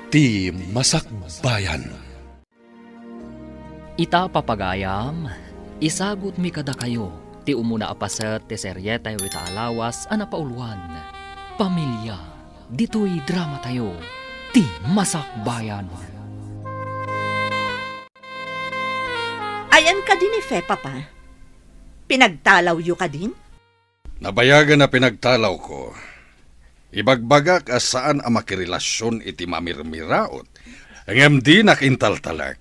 Ti Masakbayan. Ita papagayam, isagot mi kada kayo, ti umuna apaset ti seryeta ita alawas ana pauluan. Pamilya, dito'y drama tayo, ti Masakbayan. Ayan ka din Papa. Pinagtalaw yu ka din? Nabayagan na pinagtalaw ko. Ibagbagak as saan ang makirelasyon iti mamirmiraot. Ang di nakintaltalak.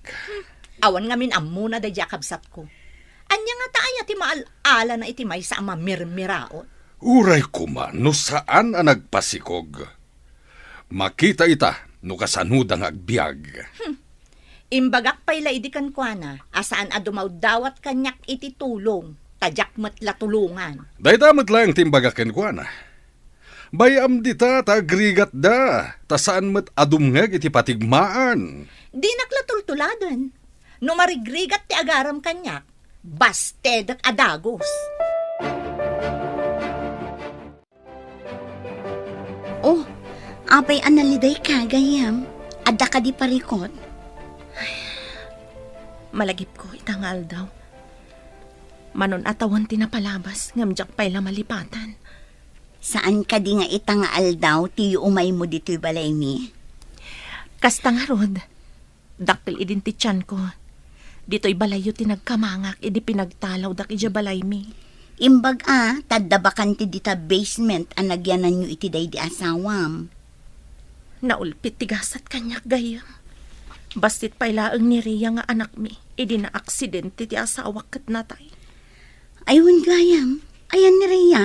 Awan ngamin amuna da jakabsat ko. Anya nga taaya ti maal-ala na iti may sa mamirmiraot. Uray ko man, no saan ang nagpasikog. Makita ita, no kasanudang agbyag. Imbagak pa'y laidikan ko na, asaan adumaw dawat kanyak iti tulong, tadyak matla tulungan. Daydamat lang timbagakin ko na. Bayam dita tagrigat da, tasaan mat adumngag iti patigmaan. Di naklatultuladan. No marigrigat ti agaram kanyak, basted at adagos. Oh, apay analiday ka, gayam. Adda ka di parikot. Malagip ko itangal daw. Manon atawan tinapalabas, ngamjak pa'y lamalipatan. Saan ka di nga itangaal daw, ti umay mo dito'y balay mi? Kasta nga rod, daktil idin ti tiyan ko. Dito'y balayo tinagkamangak, idi pinagtalaw dak ija balay mi. Imbag tadabakan ti dita basement ang nagyanan nyo iti day di asawam. Naulpit tigasat kanyak gayam. Bastit pa'y laang ni Rhea nga anak mi, idi na aksidente ti asawak kat natay. Ayun gayam, ayan ni Rhea.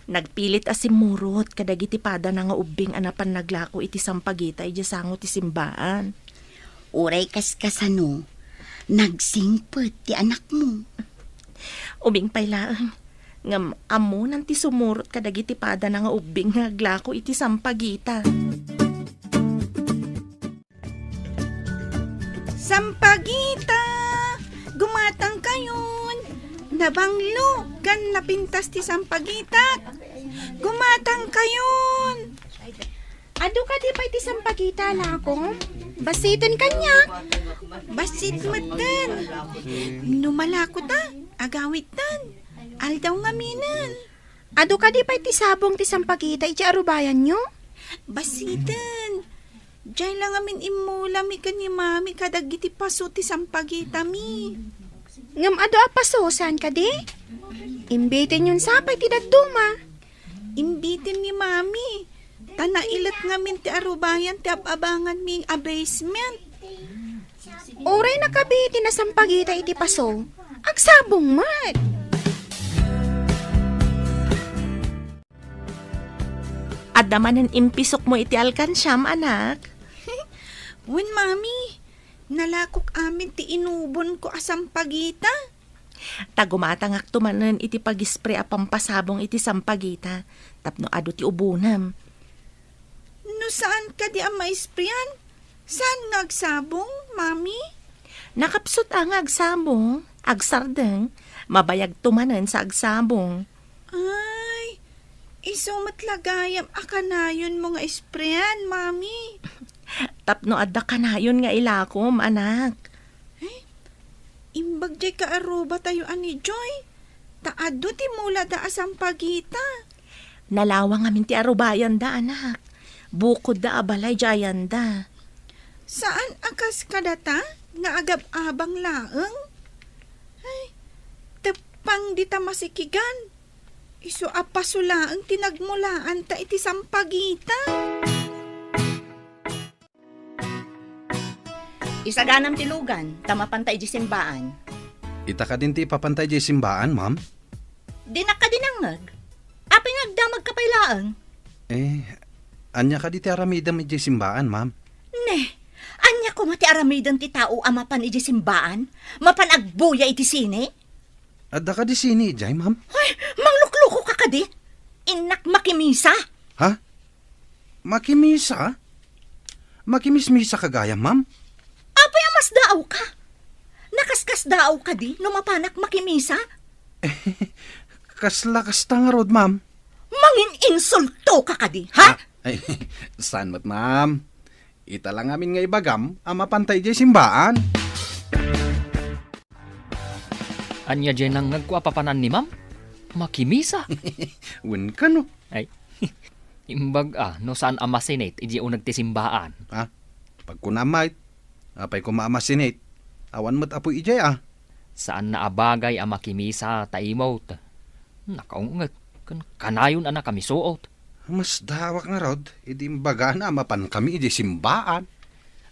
Nagpilit asimurot kadagiti pada na nga ubing anapan naglako iti sampagita iti sango ti simbaan. Uray kaskasano, nagsingpet ti anak mo. Ubing paylaang, ngam amo nanti sumurot kadagiti pada na nga ubing nga naglako iti sampagita. Sampagita! Gumatang kayon! Nabanglo, kan napintas ti sampagita. Gumatang kayon. Ado ka di pa iti sampagita lako? Basitin kanya. Basit matan. Numalako ta, agawit tan. Aldaw nga minan. Ado ka di pa iti sabong ti sampagita iti arubayan nyo? Basitan. Diyan lang amin imula mi ni mami kadag iti paso ti sampagita mi. Ngam ado apaso, saan ka di? Imbitin yun sapay ti daduma. Imbitin ni mami. Tanailat ngamin ti arubayan ti ababangan mi abasement. Oray nakabiti na sampagita iti paso. Agsabong mat. Adamanan impisok mo iti alkansyam, anak. Wen mami, nalakok amin ti inubon ko asampagita. Tagumatangak tumanan iti pagispre a pampasabong iti sampagita. Tapno ado ti ubunam. No saan ka di ang maispriyan? Saan nagsabong, mami? Nakapsot ang agsabong, agsardeng, mabayag tumanan sa agsabong. Ay, isumat lagayam akanayon mo nga ispriyan, mami. Tapno adda kanayon nga ilakom, anak. Imbag jay kaaruba tayo ani Joy. Taado ti mula da asampagita. Nalawang amin ti arubayan da, anak. Bukod da abalay jayan da. Saan akas kadata nga agab-abang laeng? Ay, tepang di ta masikigan. Isu apasulaang tinagmulaan ta iti sampagita. Isaganam tilugan, tamapantay di simbaan. Ita ka din ti papantay di simbaan, ma'am? Di nakadinangag. Apay nagdamag kapaylaang. Anya ka di ti aramidam di simbaan, ma'am? Ne, anya ko mati aramidan ti tao amapan iti simbaan? Mapan agbuya iti sini? Adda ka di sini, jay, ma'am? Ay, manglukluko ka kadi? Inak makimisa? Ha? Makimisa? Makimismisa kagaya, ma'am? Apay amas daaw ka? Nakaskas daaw ka di, numapanak makimisa? Kasla-kas nga rod, ma'am. Mangin insulto ka kadi, ha? Ay, saan mat, ma'am? Ita lang amin nga ibagam, mapantay jay simbaan. Anya dyan lang nagkuapapanan ni ma'am? Makimisa. Wen ka no. Ay, imbag no saan amasinate, iji o nagtisimbaan. Ha? Pag kunamay, apay kumaamasinate, awan mo't apoy ijay Saan na abagay ang makimisa taimot? Nakaungat, kanayon anak kami suot. Mas dawak na rod, idimbaga na mapan kami ijay simbaan.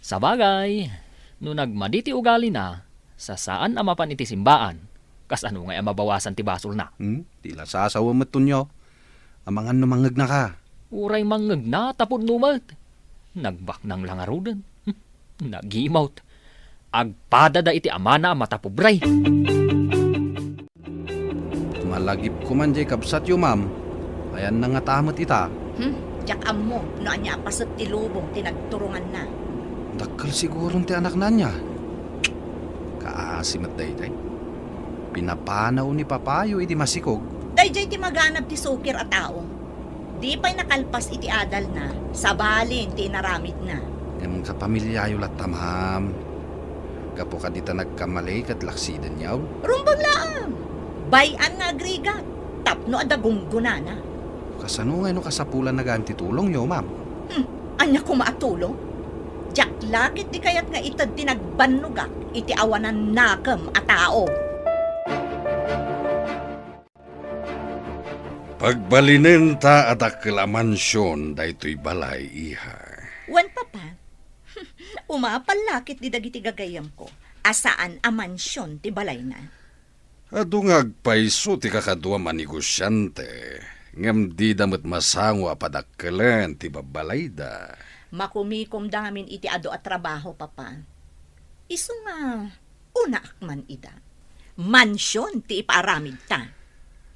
Sa bagay, no nagmaditi ugali na, sa saan amapan iti simbaan, kas ano nga mabawasan ti basol na. Tila sasawa mo't tunyo. Amangan numangag na ka. Uray mangag na tapod numat. Nagbak ng langarudan. Nagimot. Agpada da iti amana matapubray. Malagip ko man jay kabsat yo ma'am. Ayan na nga tamot ita. Jak mo, no anya apasat ti lubong, tinagturungan na. Dakkel siguro ti anak na niya. Kaasimat day. Pinapanaw ni papayo iti masikog. Dayjay ti maganap ti sukir a tao. Di pa'y nakalpas iti adal na, sabalin ti inaramid na. Ngam kapamilyayo latta ma'am. Kapo ka dita nagkamalay kat laksidan yaw. Rumbang laang. Bayan nga agrigat. Tapno adagong gunana. Kasano nga no kasapulan na ganti tulong yo ma'am. Anya ko maatulong? Jak lakit di kayat nga itad tinagbanugak iti awanan nakam a tao. Pagbalinin ta at akla mansyon daytoy balay iha. Wan papa, umapalakit di dagiti gagayam ko. Asaan a mansyon ti balay na? Adungag paiso ti kakadwa manigosyante. Ngam di damot masango apadakkelan ti babalay da. Makumikom damin iti ado at trabaho, papa. Isu nga, una akman ida. Mansyon ti iparamid ta.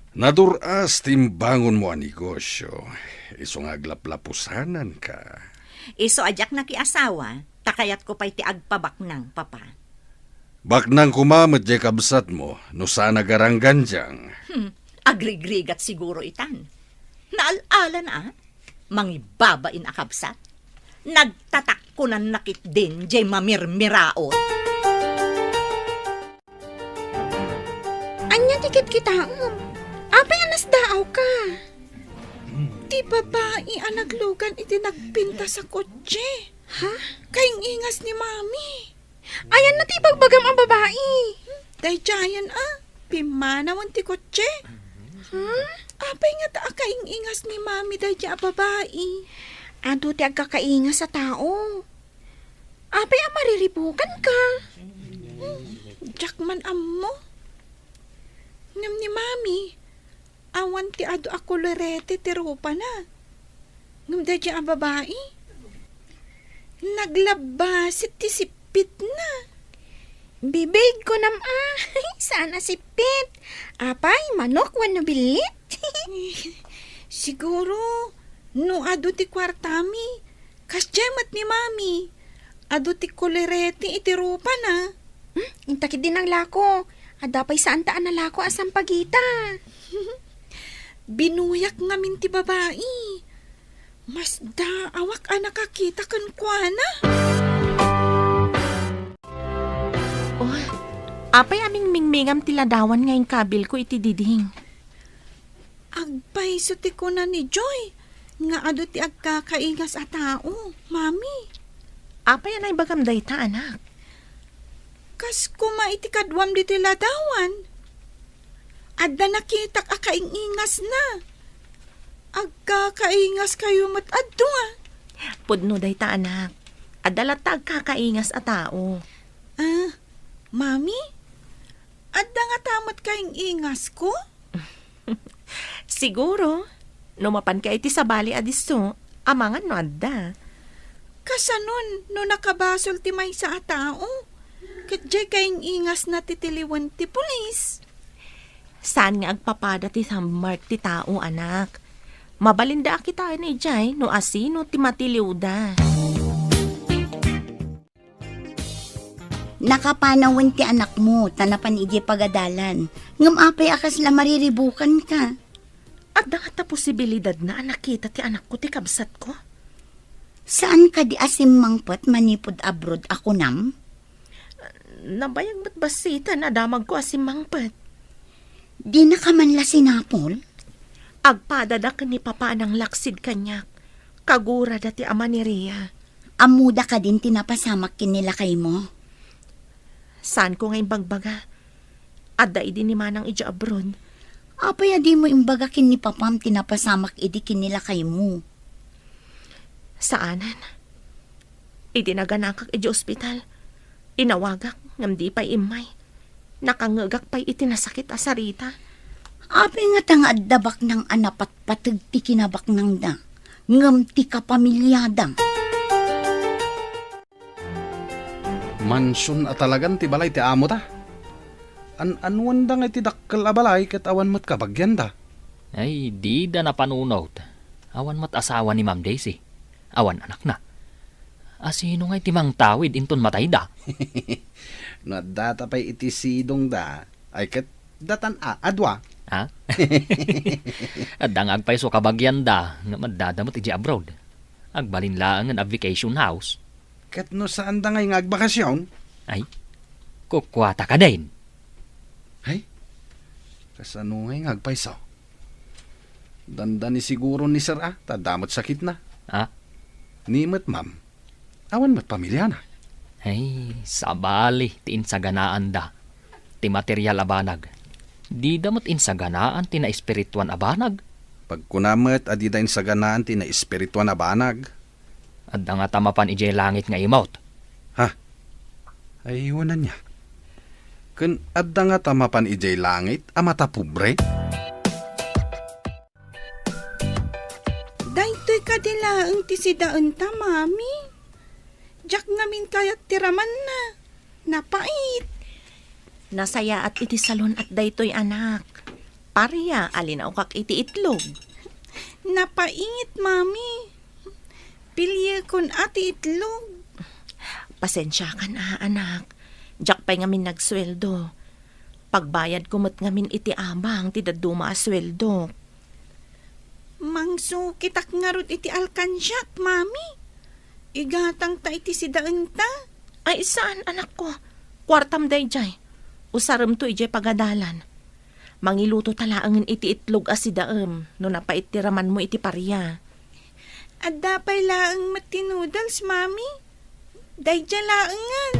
Naduras timbangon mo ang negosyo. Iso nga aglaplapusanan ka. Iso ajak na kiasawa, takayat ko pa'y ti agpabaknang, papa. Baknang kumamad jay kabsat mo, no sana garanggan diyang. Agrigrigat siguro itan. Naalaala na, mangibabain akabsat. Nagtatak ko na nakit din jay mamirmiraot. Anya tikit kita, apay anas daaw ka. Ti babae ang naglugan iti nagpinta sa kotse. Ha? Kaing ingas ni mami. Ayan na ti pagbagam ang babae. Dayjayan pimanawan ti kotse. Apay nga ta kaing ingas ni mami dayja a babae. Ado ti agkakainga sa tao. Apay ang mariribukan ka. Jakman ammo. Ngam ni mami, awan ti ado ako lerete ti rupa na. Ngam dayja a babae. Naglabasit ti sipit na. Bibig ko sana sipit. Apay, manok wano bilit. Siguro, no ado ti kwartami, kasyamat ni mami, ado ti kolerete iti rupa na. Intakit din ang lako. Adapay saan taan na lako asang pagita. Binuyak ngamin ti babae. Mas daawak nakakita kan kuana. Apay aming mingmingam tiladawan ngayong kabil ko iti diding. Agpay suti ko na ni Joy, nga ado ti agkakaingas a tao, mami. Apay anay bagam dayta anak. Kas kuma iti kadwam di tiladawan. Adda nakitak akaingas na. Agkakaingas kayo mat addo Pudno dayta anak. Adalat ta agkakaingas a tao. Mami? Adda nga tamat kaing ingas ko? Siguro, numapan ka iti sabali adiso, amangan no adda. Kasanon no nakabasol ti may sa tao? Katjay kaing ingas na titiliwan ti pulis. Saan nga agpapada ti sammark ti tao anak? Mabalinda kita ni Jay no asino ti matiliw da. Nakapanawan ti anak mo, tanapan iji pagadalan. Ngam apay akas la mariribukan ka. At nga ta posibilidad na nakita ti anak ko ti kabsat ko. Saan ka di asim mangpet manipod abroad ako nam? Nabayag ba't basita na damag ko asim mangpet? Di na ka man la sinapol? Agpadadak ni papa ng laksid kanyak. Kagura dati ama ni Rhea. Amuda ka din tinapasamak kinila kay mo. Saan ko ngayon bagbaga? Adda idi ni manang ija abroad. Apaya di mo imbaga kin ni papam tinapasamak idi kinila kay mo. Saanan? Idinaganakak iji ospital. Inawagak ngam di pa'y imay. Nakangagak pa'y itinasakit asarita. Api nga tangad dabak ng anapat patag ti kinabak ng da. Ngam ti kapamilyada. Mansyon at talagan ti balay ti amo ta. Anuan da nga ti dakkel a balay ket awan mat kabagyan da. Ay, di da na panunot. Awan mat asawa ni Ma'am Daisy. Awan anak na. Asino nga'y timang tawid inton matay da? No data pa'y iti sidong da. Ay ket datan adwa. Ha? At dangag pa iso kabagyan da nga madadamot iji abroad. Agbalin lang nga vacation house. Ket no saan da ngay agbakasyon? Ay, kukwata ka din. Ay, kasano ngay agpaiso? Danda ni siguro ni Sir tadamot sakit na. Ha? Nimot ma'am, awan mat pamilya na. Ay, sabali ti insaganaan da. Ti material abanag. Di damot insaganaan ti na espirituan abanag. Pagkunamet adidain sa ganaan ti na espirituan na banag. At nga tamapan ijay langit nga imot. Ay iwanan niya. Kun adda nga tamapan ijay langit amata pubre. Daytoy ka dila ang tisidaan ta, mami. Jak ngamin kayat tiraman na. Napait. Nasaya at iti salon at daytoy anak. Pariya, alin ako kak iti itlog. Napait, mami. Pilye kon ati itlog. Pasensya ka na, anak. Jak pa'y ngamin nagsweldo. Pagbayad kumot ngamin iti abang, ti daduma asweldo. Mangso kitak nga rod iti alkansyak, mami. Igatang ta iti sidaan ta. Ay, saan anak ko? Kwartam day jay. Usaram to ijay pagadalan. Mangiluto talaangin iti itlog asidaem, no napaitiraman mo iti pariya. At dapay laang matinudals, mami. Dayja laangan.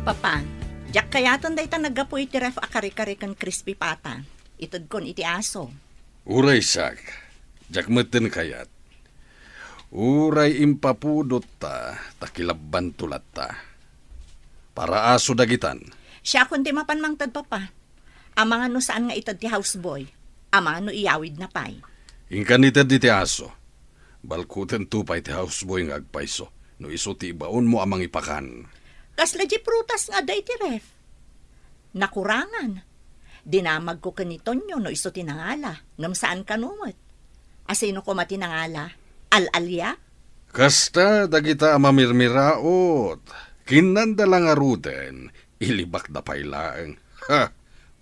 Papa, jak kayaton day ta nagapoy iti ref akari-kari kan crispy pata. Itod kon iti aso. Uray sak, jakmeten kayat. Uray impapudot ta, takilabban tulat ta. Para aso dagitan. Siya kundi mapanmangtad, papa. Amang ano saan nga itod ti houseboy. Amang ano iyawid na pay. Inkanitad di ti aso. Balkuten tupay ti houseboy nga agpaiso. No iso ti ibaon mo amang ipakan. Kasla di prutas nga day ti ref. Nakurangan. Dinamag ko kaniton no iso tinangala. Ngam saan kanumot. Asino ko matinangala? Al-alya? Kasta dagita mamirmiraot. Kinandala nga ruten. Ilibak da pailaeng. Ha!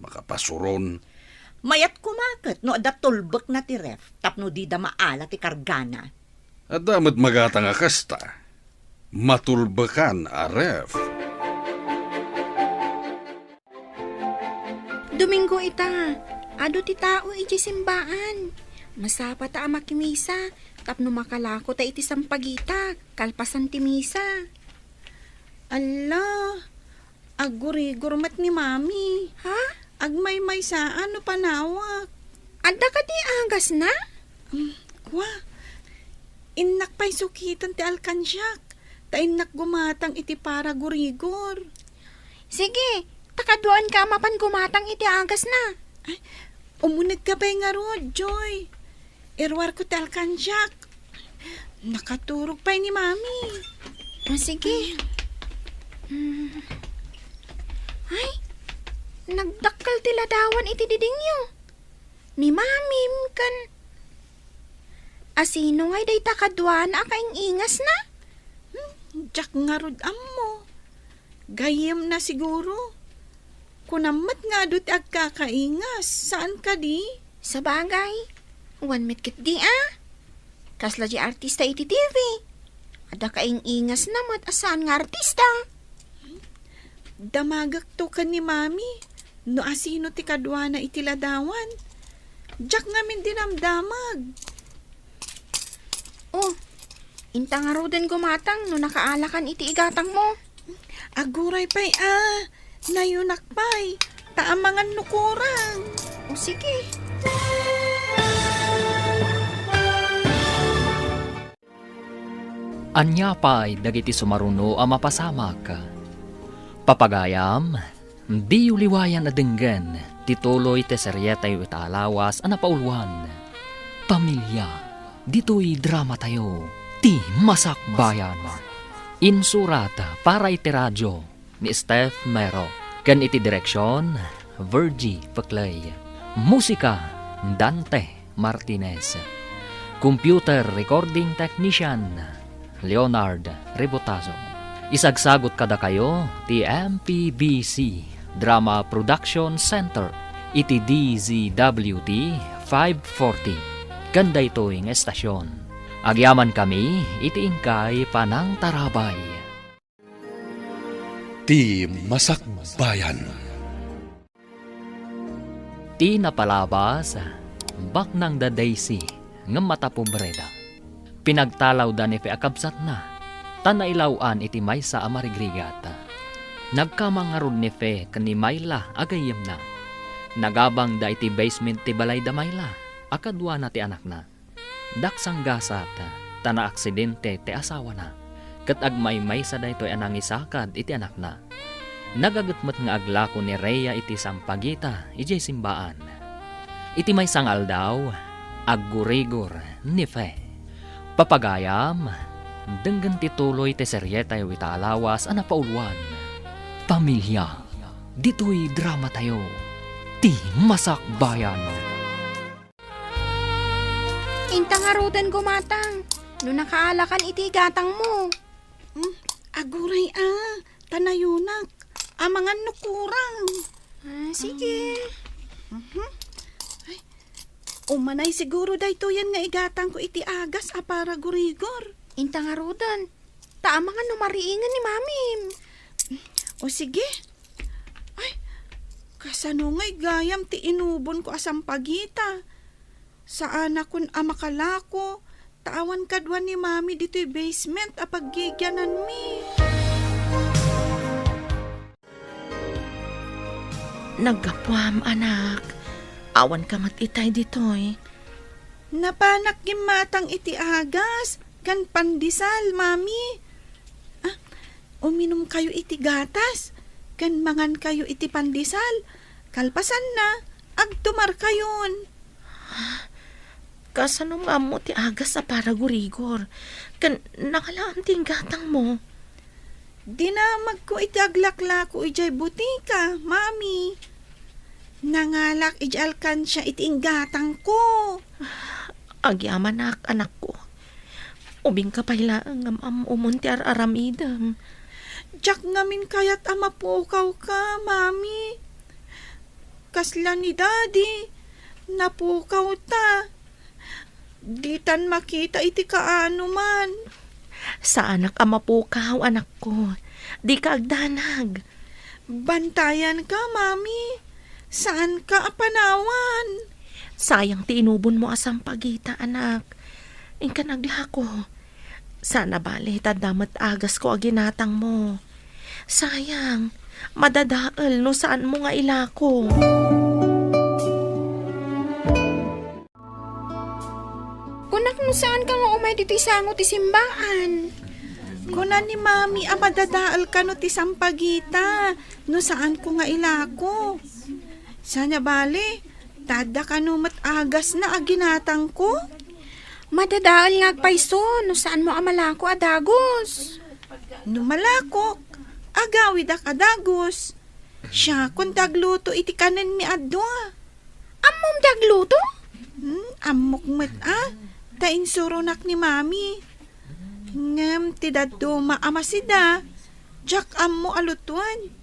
Makapasuron. Mayat kumakot no ada tulbek na ti ref. Tapno di da maala ti kargana. At damat magata nga kasta. Matulbakan a ref. Domingo ita, ado ti tao iti simbaan. Masapa ta makimisa, tapno makalako ta iti sampagita, kalpasan ti misa. Ala, aguri-gurmat ni mami. Ha? Agmay-may saan no panawak. Adda ka ti agas na? Kwa, inak pa'y sukitan ti alkansyak. Ta inak gumatang iti para gurigor. Sige, takaduan ka mapan gumatang iti agas na. Umunag ka pa'y nga rod, Joy. Irwar ko ti alkansyak. Nakaturog pa'y ni mami. Sige. Ay, nagdakkel ti ladawan iti didingyo. Ni mamim kan. Asino ngay day takaduan akaing ingas na? Jak nga rod ammo. Gayem na siguro. Kunamat nga do't agkakaingas. Saan ka di? Sa bagay, one mit kit di Kasla di artista iti TV. Ada kaing ingas namat asaan nga artista. Damagak to ka ni mami. No asino ti kadwa na itiladawan. Jak ngamin dinamdamag. Oh, inta nga roden gumatang no nakaalakan iti igatang mo. Aguray pa'y nayunak pa'y. Taamangan nukurang. O sige. Anya pa'y dagiti sumaruno a mapasamak. Papagayam, di uliwayan adenggen, tituloy te seryetay italawas a napauluan. Pamilya, dito'y drama tayo, ti masakbayan. Insurat para iti radyo ni Steph Mero, kan iti direksyon, Virgie Paclay. Musika, Dante Martinez. Computer recording technician, Leonard Rebotazo. Isagsagot kada kayo ti MPBC Drama Production Center iti DZWT 540 kanda ito'y estasyon. Agyaman kami iti ingkay panang tarabay. Ti Masakbayan. Ti napalabas baknang da Daisy ngem mata pobreda. Pinagtalaw da ni fe akabsat na, tanailawan iti maysa a marigrigat. Nagkamangarod ni fe kani Mayla agayem na. Nagabang da iti basement ti balay da Mayla, akadwa na ti anak na. Daksang gasat, tana aksidente ti asawa na. Kat agmay sa da ito'y anang isakad iti anak na. Nagagatmat nga aglako ni Rhea iti sampagita, iti simbaan. Iti may sangal daw, aggurigor ni fe. Papagayam, denggan tituloy te seryeta yu italawas a napauluan. Pamilya, dito'y drama tayo, ti masakbayan. Inta nga roden gumatang no nakaalakan iti igatang mo. Aguray tanayunak. Amangan nukurang. Sige. Umanay siguro dayto yan nga igatang ko iti agas para gurigor. Inta nga roden. Taama nga numariingan ni mami. O sige. Ay, kasano nga'y gayam ti inubon ko asang pagita. Sa anak kun amakalako, tawan kadwa ni mami dito'y basement apaggigyanan mi. Nagkapwam, anak. Awan ka matitay ditoy. Napanak gimatang iti agas, kan pandisal, mami. Uminom kayo iti gatas, kan mangan kayo iti pandisal. Kalpasan na, agtumar kayon. Kasano nga mo ti agas sa paragurigor. Kan nakalaan ting gatang mo. Dinamag ko iti aglaklako ijay butika, mami. Nangalak iti alkansya iti inggatang ko. Agyaman anak ko. Ubing ka pailaang umunti aramidam. Diyak ngamin kayat amapukaw ka, mami. Kasla ni daddy, napukaw ta. Ditan makita iti kaano man. Sa anak amapukaw, anak ko. Di ka agdanag. Bantayan ka, mami. Saan ka apanawan? Sayang ti inubon mo asang pagita, anak. Ingka nagdiha ko. Sana bali, tadamat agas ko aginatang mo. Sayang, madadaal no saan mo nga ilako. Kunak no saan ka nga umay dito isango ti simbaan. Kunan ni mami amadadaal ka no ti sampagita. No saan ko nga ilako. Sana bali, tada ka no agas na aginatang ko. Madadaal nga agpaiso no saan mo amalako adagos. No malako, agawid akadagos. Siya kung dagluto iti kanen mi adwa. Amom dagluto? Amok met tain surunak ni mami. Ngem ti daddo maamasida. Jak ammo alutuan.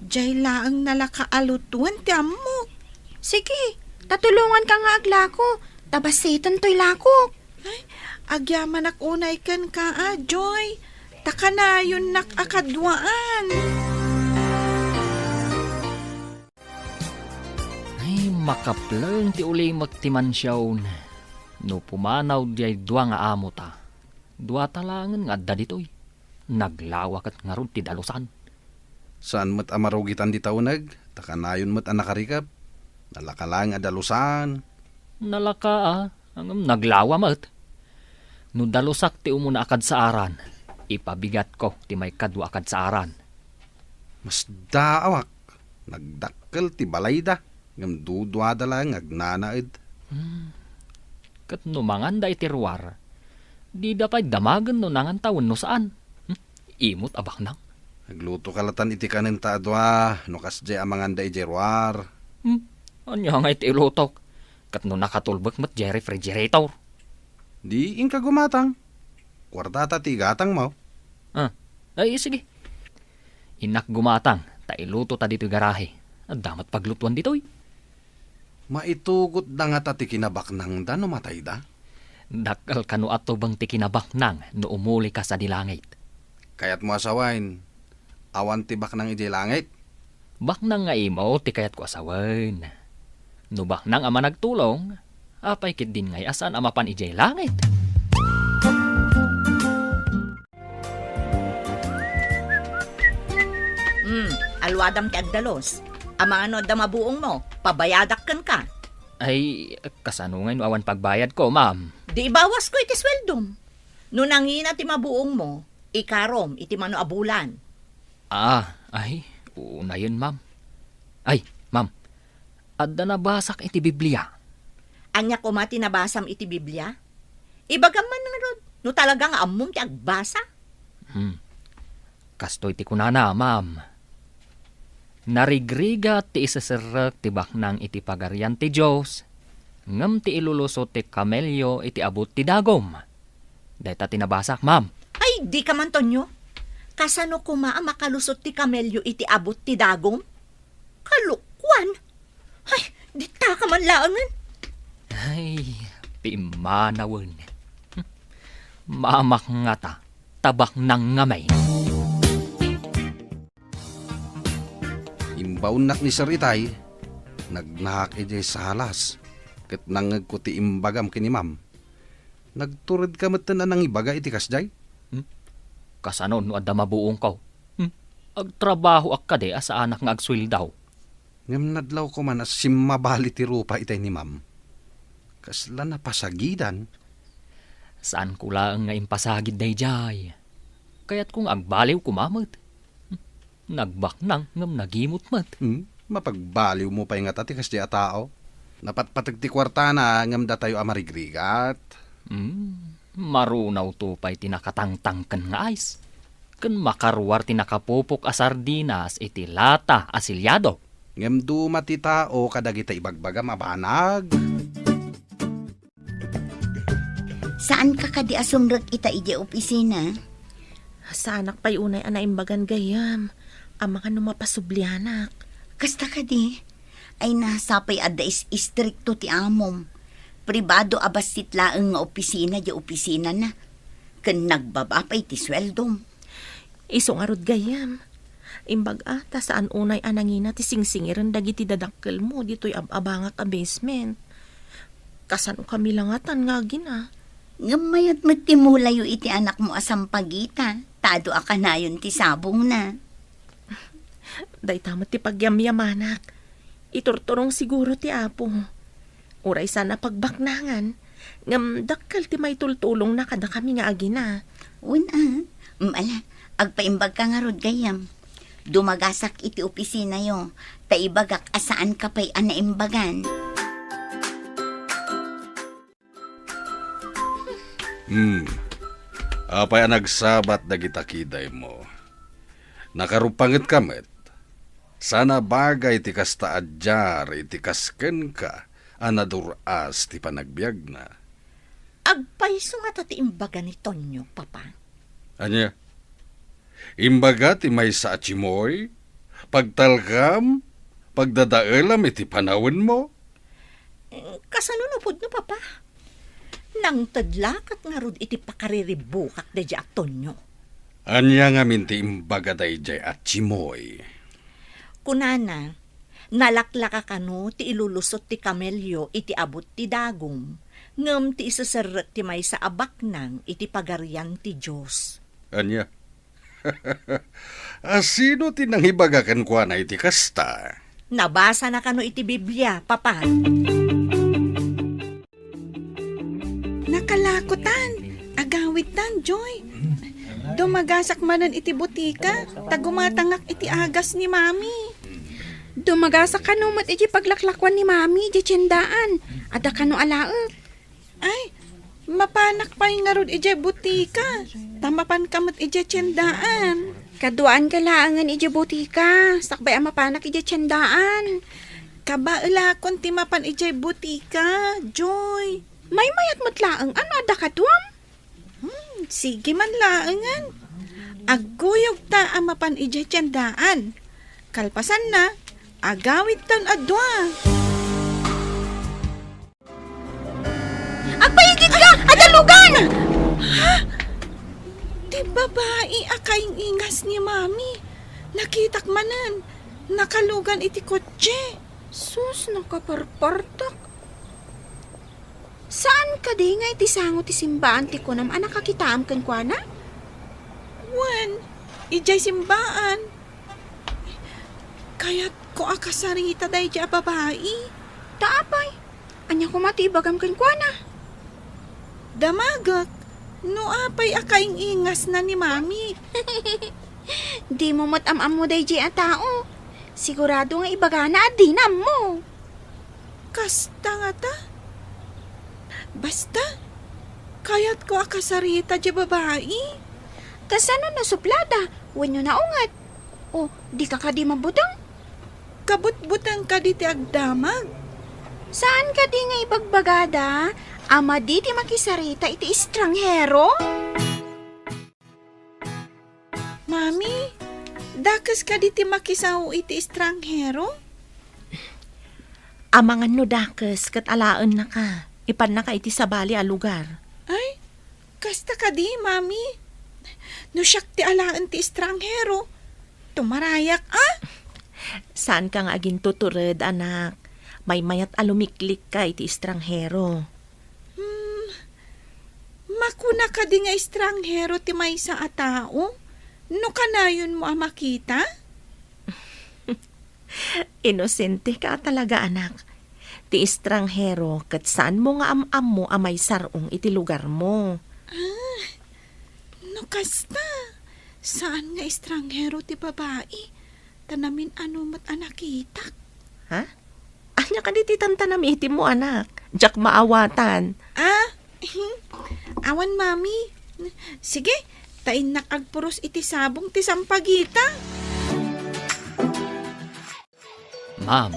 Jay laang nalaka alutuan ti amok. Sige, Tatulungan ka nga aglako. Tabasitan to'y lako. Agyaman ak unay kan ka, Joy. Takanayon nak akadwaan. Ay, makaplang ti uli magtimansyaw. No pumanaw di dua nga amo ta. Dua talangan nga adda ditoy. Naglawak at nga ron ti dalusan. Saan mat amarugitan di taunag? Takanayon mat ang nakarikap. Nalakalang adalusan. Nalaka ang naglawa mat. No dalusak ti umuna akad sa aran. Ipabigat ko ti may kadwa akad sa aran. Mas daawak. Nagdakkel ti balayda. Ngam dudwada lang agnanaid. Kat numangan da itirwar. Di da pa'y damagan no nangan taon no saan. Imot abak nang. Nagluto kalatan iti kanin taadwa. Nukas di amangan da ijerwar. Anya nga iti ilutok. Kat no nakatulbak mat di refrigerator. Di ing ka gumatang. Kwartata ti gatang mo. Ay sige. Inak gumatang. Ta iluto ta dito garahe. At damat paglutuan ditoy. Maitugot na nga ti kinabak nang da no matay da. Dakal kano ato bang ti kinabak nang no umuli ka sa dilangit. Kayat mo asawain. Awan ti bak nang iti langit. Bak nang nga imo ti kayat ko asawan. No bak nang ama nagtulong, apay kit din ngay asan amapan ijay langit. Alwadam ti agdalos. Ama ano da mabuong mo, pabayadak kan ka. Ay, kasanungay no awan pagbayad ko, ma'am. Di ibawas ko iti sweldom. No nangina ti mabuong mo, ikarom iti mano abulan. Ay, una yun, ma'am. Ay, ma'am, adda na basak iti Biblia. Anya ko mati nabasam iti Biblia? Ibagam man nga rod, no talagang amom ti agbasa. Kastoy ti kunana, ma'am. Narigriga ti isasarak ti baknang iti pagarian ti Diyos, ngam ti ilulusot ti kamelyo iti abot ti dagom. Dahita tinabasak, ma'am. Ay, di ka man tonyo. Kasano kuma ang makalusot ti kamelyo iti abot ti dagom? Kalukwan. Ay, di ta ka man laangan. Ay, pimanawan. Maamak nga ta, tabak ng ngamay. Imbaunak ni Sir Itay, nagnahak ijay sa halas, kat nangag ko ti imbagam kini ma'am. Nagturid ka matan nang ibaga iti kasjay? Kasanon no adda mabuong ko. Agtrabaho ak kade asa anak nga agswil daw. Ngam nadlaw ko man as simmabali ti rupa itay ni ma'am. Kasla na pasagidan. Saan ko lang nga impasagid day jay. Kaya't kung agbaliw kumamot. Nagbak nang ngam nagimot mat. Mapagbaliw mo pa yung atati kasdi a tao. Napatpatag ti kwarta na ngam da tayo amarigrigat. Marunaw to pa'y tinakatangtang kan nga ice. Kan makarwar tinakapupok a sardinas iti lata asilyado. Ngam dumati tao kadagita ibagbaga mabanag. Saan ka kadi asumrek ita ije opisina? Sa anak pa'y unay anaimbagan gayam. Ang mga numapasublianak. Kasta kadi, ay nasapay adda istrikto ti amom. Pribado abas titlaeng nga opisina di opisina na. Ken nagbabapay ti sweldom. Isong arod gayam. Imbag ata saan unay anangina ti singsingiran dagiti dadakkel mo dito'y ababangak a basement. Kasano kami langatan nga gina. Ngamayat magtimulayo iti anak mo asam pagita. Tado akanayon ti sabong na. Day tamat ti pagyamyamanak. Iturturong siguro ti apo. Uray sana pagbaknangan. Ngam dakkal ti may tultulong na kada kami nga agina. Una, agpaimbag ka nga rod gayam. Dumagasak iti opisina yo. Taibagak asaan ka pa'y anaimbagan. Apay nagsabat dagita kiday mo. Nakarupangit kamet. Sana bagay ti kasta adjar iti kasken ka anaduras ti panagbiag na. Agpaiso nga tati imbaga ni Tonyo, papa. Anya? Imbaga ti may sa achimoy? Pagtalkam? Pagdadaelam iti panawin mo? Kasanunupod no, papa. Nang tadlakat nga rod iti pakariribukak da di Antonio. Anya nga minti imbaga day jay at chimoy. Kunana, nalaklaka kano ti ilulusot ti kamelyo iti abot ti dagom, ngem ti isasarret ti may sa abaknang iti pagarian ti Diyos. Anya? Sino tinanghibagakan kwa na iti kasta? Nabasa na kano iti Biblia, papa. Nakalakutan, agawitan, Joy. Dumagasak manan iti butika, tagumatangak iti agas ni Mami. Dumagasa ka no mat iji paglaklakwan ni Mami, iji tiyendaan. Ada ka no alaot. Ay, mapanak pa yung ngarod iti butika. Tamapan ka mat iti tiyendaan. Kaduaan ka laangan iji butika. Sakbay ang mapanak iji tiyendaan. Kabailakon ti mapan iti butika, Joy. May mayat matlaang ano ada ka duam? Sige man laangan. Aguyog ta ang mapan iti tiyendaan. Kalpasan na, agawit tan adwa. Agpayigit ka! Adalugan! Ti babae akayng ingas ni Mami. Nakitak manan. Nakalugan iti kotse. Sus, nakaparpartak. Saan ka di nga iti sango ti simbaan ti kunam anak kakitaam kan kwa na? Wan, ijay simbaan. Kaya't ko akasarita day di babae. Taapay. Anya ko matibagam kan kwa na. Damagak. No apay akayng ingas na ni Mami. Di mo matam-am mo day di a tao. Sigurado nga ibagana at dinam mo. Kasta nga ta. Basta, kaya't ko akasarita di babae. Kasano na suplada? Wenyo na ungat. O, di ka di mabutang? Kabut-butang ka di ti agdamag. Saan ka di nga ibagbagada? Ama di ti makisarita iti estranghero? Mami, dakas ka di ti makisaw iti estranghero? Amangan no dakes kat alaan na ka. Ipan na ka iti sabali a lugar. Ay, kasta ka di, Mami. No siyak ti alaan ti estranghero. Tumarayak, ah? Saan ka nga aging tutured, anak? May mayat alumiklik ka iti estranghero. Makuna ka di nga estranghero ti may sa atao? No kanayon mo ang makita? Inosente ka talaga, anak. Ti estranghero kat saan mo nga am-am mo amay sarong iti lugar mo. No kasta, saan nga estranghero ti babae? Tanamin ano mat anakitak. Ha? Anya ka di ti tantanam iti mo, anak. Diyak maawatan. Ah, awan Mami. Sige, tain nakagpuros iti sabong ti sampagita. Ma'am,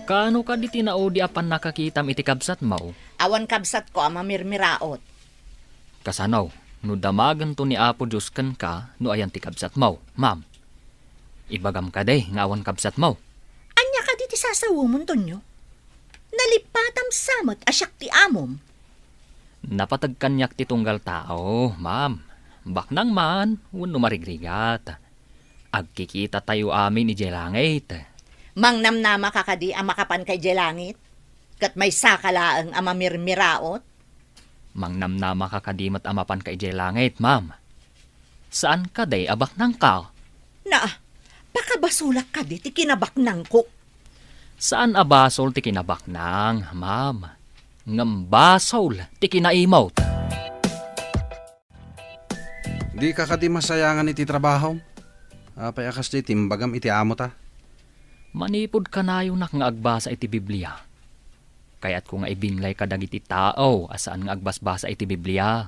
kaano ka di tinao di apan nakakitam iti kabsat mo? Awan kabsat ko ang mamirmiraot. Kasanaw, no damagan to ni Apo Diyos kan ka, no ayan ti kabsat mo, ma'am. Ibagam ka day, nga awan kabsat mo. Anya ka diti sasawumon tonyo? Nalipatam samot asyak ti amom. Napatagkanyak ti tunggal tao, ma'am. Baknang man, wano marigrigat. Agkikita tayo amin ni Jelangit. Mangnamnama ka kadi ang makapan kay Jelangit? Kat may sakalaang ang mamirmiraot? Mangnamnama ka kadimat amapan ka Jelangit, ma'am. Saan ka day abak nang ka? Na, pakabasulak ka di ti kinabaknang ko. Saan abasol ti kinabak nang, ma'am? Ngambasol ti kinaimot. Di ka di masayangan iti trabaho. Apay akas di timbagam iti amo ta. Manipod ka na yung nga agbasa iti Biblia. Kaya't kung nga ibinlay ka dagiti tao, asaan nga agbasbasa iti Biblia.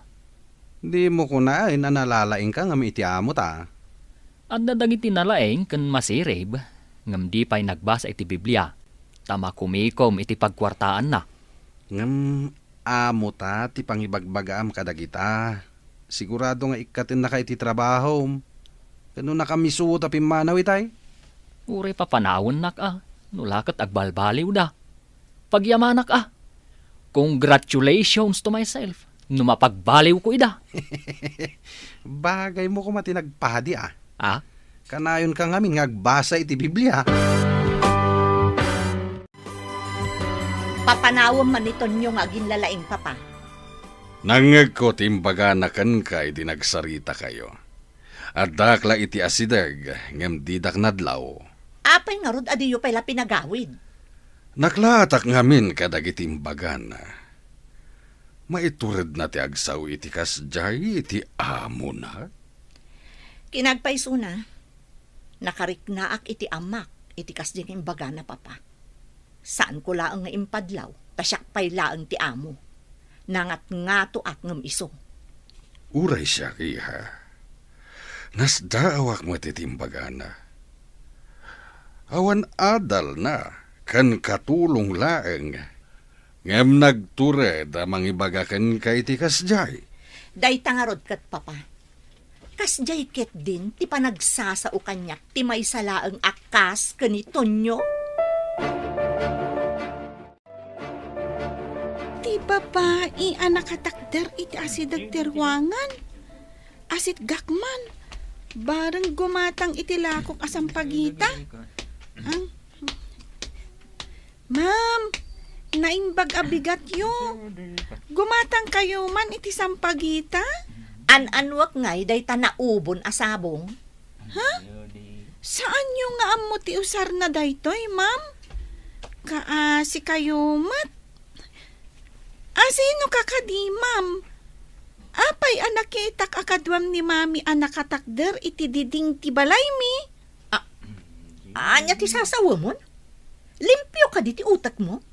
Di mo kunain analalaing ka ngam iti amo ta. At dagiti nalaeng kan masirib, ngam di pa'y nagbasa iti Biblia. Tama kumikom iti pagkwartaan na. Ngam amo ta ti pangibagbagaam kadagita. Sigurado nga ikatin na ka iti trabaho. Kano na kami suot a pimanaw itay? Uri pa panawon nak nulakat agbalbaliw da. Pagyamanak Congratulations to myself. Numapagbaliw ko ida. Bagay mo ko matinagpahadi Ah? Kanayon ka ngamin ngagbasa iti Biblia. Papanawam man iton yung aging lalaing papa. Nangag ko timbaga na kan ka iti nagsarita kayo. At dakla iti asidag ngem didak nadlaw. Apay nga rod adiyo pala pinagawid. Naklatak ngamin kadag itimbaga na. Maitured na ti agsaw iti kasjay iti amo na. Kinagpaiso na, nakariknaak iti amak, iti kasding imbaga na papa. Saan ko laang nga impadlaw, tasyak pay laang ti amo. Nangat nga to at ngam iso. Uray siya kiha. Nasdaawak mo titimbaga na. Awan adal na, kan katulong laeng. Ngem nagtured amang ibagakan kay ti kasjay. Day tangarod kat papa. Kasjay ket din, ti panagsasao kanyak, ti may salaang akas kanitonyo. Ti babae anak katakder iti asidag terwangan. Asit gakman. Bareng gumatang iti lakok asampagita. Ma'am, naimbag abigat yo. Gumatang kayo man iti sampagita? An-anwak ngay, day tanaubon asabong. Saan nyo nga amo ti usar na daytoy, ma'am? Kaasi kayo mat. Sino kakadi, ma'am? Apay anak itak akadwam ni mami anak katakder iti diding ti balay mi. Anya ti sasawa mon? Limpyo ka di ti utak mo?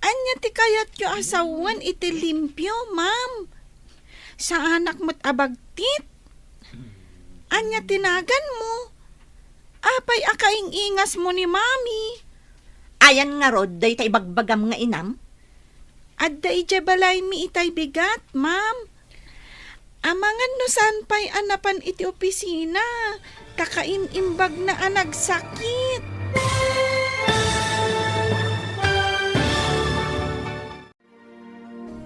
Anya ti kayat yo asawan iti limpyo, ma'am. Sa anak mo't abagtit. Anya tinagan mo. Apay akaing ingas mo ni mami. Ayan nga rod, day tay bagbagam nga inam. Adda ije balay mi itay bigat, ma'am. Amangan no sanpay anapan iti opisina. Kakainimbag na anag sakit.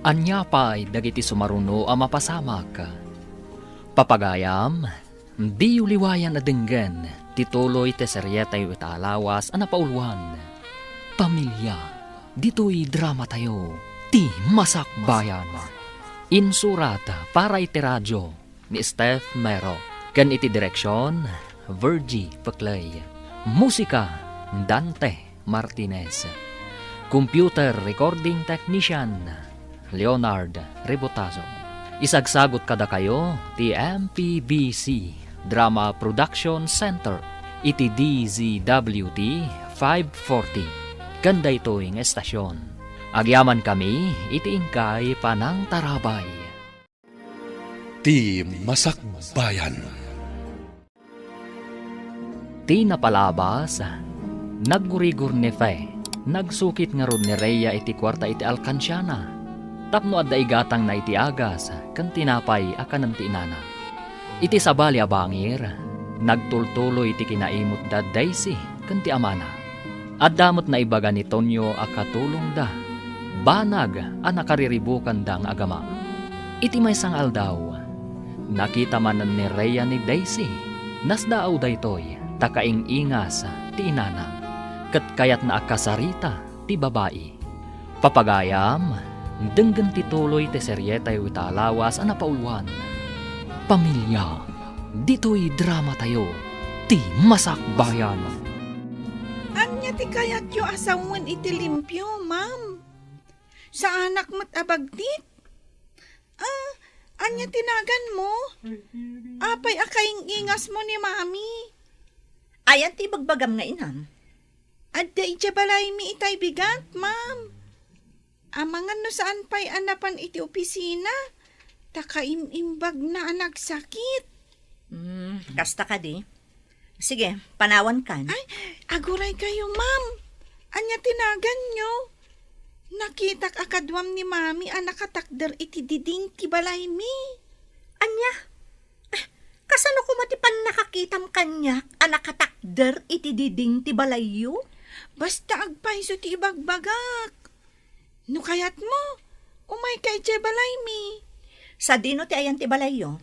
Anya pa'y dagiti sumaruno a mapasamak. Papagayam, di uliwayan na denggen, tituloy te seryetay italawas a napauluan. Pamilya, dito'y drama tayo, ti masakbayan. Insurata para iti radyo ni Steph Mero. Kan iti direksyon, Virgie Paclay. Musika, Dante Martinez. Computer recording technician, Leonard Rebotazo. Isagsagot kada kayo ti MPBC Drama Production Center iti DZWT 540 kanda ito'ing estasyon. Agyaman kami iti ingkay panang tarabay. Ti Masakbayan. Ti napalabas, naggurigur ni Fe, nagsukit nga rod ni Rhea iti kwarta iti alkansyana. Tapno adda igatang na iti agas, kan tinapay akan ng tinana. Iti sabali abangir, nagtultuloy iti kinaimot da Daisy, kan ti amana. Addamot na ibaga ni Tonyo akatulong da, banag ang nakariribukan dang agama. Iti may sang aldaw, nakita man ni Rhea ni Daisy, nasdaaw daytoy, takaing ingas ti inana, kat kayat na akasarita ti babae. Papagayam, denggan tituloy te seryetay italawas ang napauluan. Pamilya, dito'y drama tayo, ti masakbayan. Anya ti kayat yo asawan iti limpyo, ma'am. Sa anak mo't abagtit. Anya tinagan mo. Apay akaing ingas mo ni mami. Ayan ti bagbagam nga inam. Adda ije balay mi itay bigat, ma'am. Amangan no saan pa'y anapan iti opisina. Takaimimbag na anak sakit. Kasta ka di. Sige, panawan kan. Ay, aguray kayo, ma'am. Anya tinagan nyo. Nakitak akadwam ni mami anak katakder iti diding ti balay mi. Anya? Kasano ko matipan nakakitam kanya anak katakder iti diding ti balayo? Basta agpaiso ti ibagbagak. No kayat mo, umay kay Jay balay mi. Sa dino ti ayan ti balayo.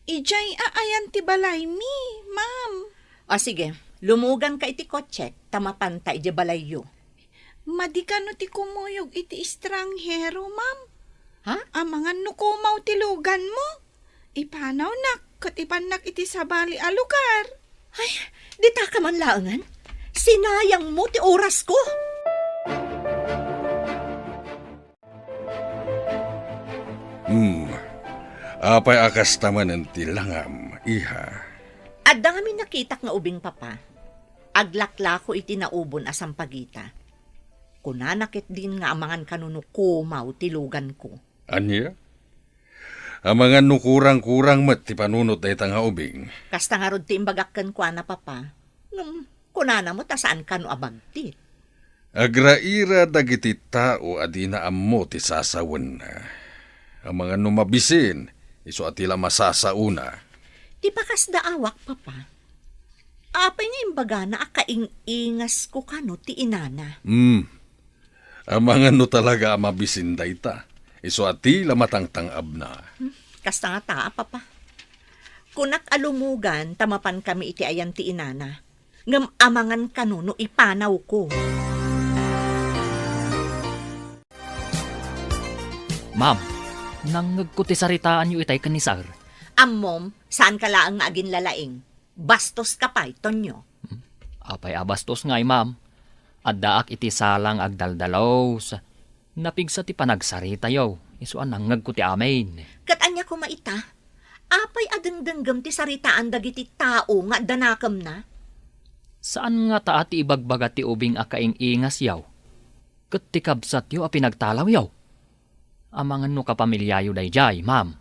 Ijay aayan ti balay mi, ma'am. O sige, lumugan ka iti kotse, tamapanta iti balayo. Madikano ti kumuyog iti estranghero, ma'am. Ha? Amangan no kumaw ti lugan mo. Ipanaw nak, kat ipanak iti sabali a lugar. Ay, di ta ka man laangan. Sinayang mo ti oras ko. Apay akas taman ang tilangam, iha. At kami nakitak nga ubing papa. Aglakla ko iti naubon asam pagita. Kunanakit din nga amangan kanuno kumaw tilugan ko. Anya? Amangan nukurang-kurang mat ti panunot day nga ubing. Kasta nga rod ti imbagakkan ko na papa. Kunana mo ta saan kanu abagti. Agraira dagiti tao adina ammo ti sasawen na. Amangan numabisin, iso atila masasauna. Di pa kas daawak papa. Apay nga imbaga na akaing-ingas ko kanu ti inana. Amangan no talaga amabisin dayta. Iso atila matangtangab na. Kasta nga taa papa. Kunak alumugan tamapan kami iti ayan ti inana. Ngam amangan kanu no ipanaw ko. Ma'am, nangag ko ti saritaan yu itay kanisar. Ammom, saan ka laang nga agin lalaing? Bastos ka pa, Tonyo. Apay abastos ngay, ma'am. Addaak iti salang agdaldalaw sa napigsa ti panagsarita yaw. Isuan nangag ko ti amin. Katanya ko maita, apay adengdenggam ti saritaan dagiti tao nga danakam na. Saan nga taat ti ibagbagat ti ubing akaing ingas yaw? Kat ti kabsat yaw a pinagtalaw yaw. Amangan no kapamilyayo dayjay, ma'am.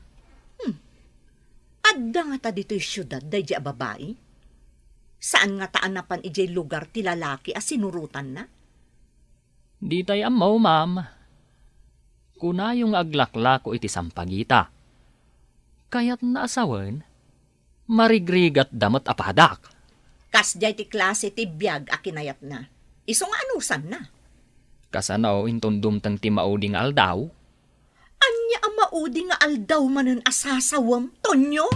Adda nga ta dito'y syudad dayjay a babae. Saan nga taan napan ijay lugar ti lalaki a sinurutan na? Di tay amaw, ma'am. Kunayong aglakla ko iti sampagita. Kaya't naasawan, marigrigat damot apadak. Kasjay ti klase ti biyag a kinayat na. Iso nga anusan na. Kasanaw intundum tang ti mauding aldaw. Anya ang maudi nga aldaw manen asasawam, Tonyo?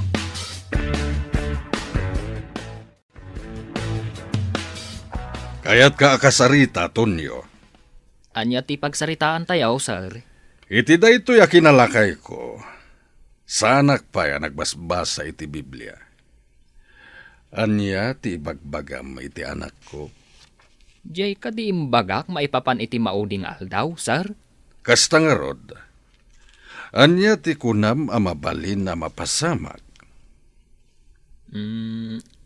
Kaya't ka akasarita, Tonyo. Anya ti pagsaritaan tayaw, sir. Iti daytoy a kinalakay ko. Sanak pa ya nagbasbasa iti Biblia. Anya ti ibagbagam iti anak ko. Jay ka di imbagak maipapan iti mauding aldaw, sir? Kasta nga rod. Anya ti kunam a mabalin na mapasamak.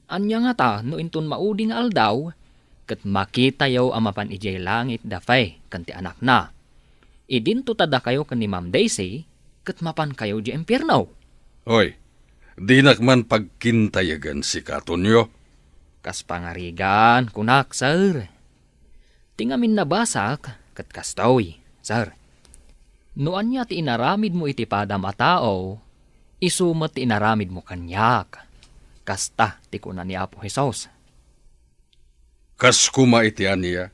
Anya nga ta, no intun mauding aldaw, kat makita yaw amapan ijay langit dafay, kanti anak na. Idin tada kayo kan ni Ma'am Daisy, kat mapan kayo di empirnaw. Hoy, di nakman pagkintayagan si Katonyo. Kas pangarigan, kunak, sir. Tingamin nabasak, kat kastawi, sir. Noan niya ti inaramid mo iti padam a tao, isumat ti inaramid mo kanyak. Kasta ti kunan ni Apo Jesus. Kas kuma iti aniya.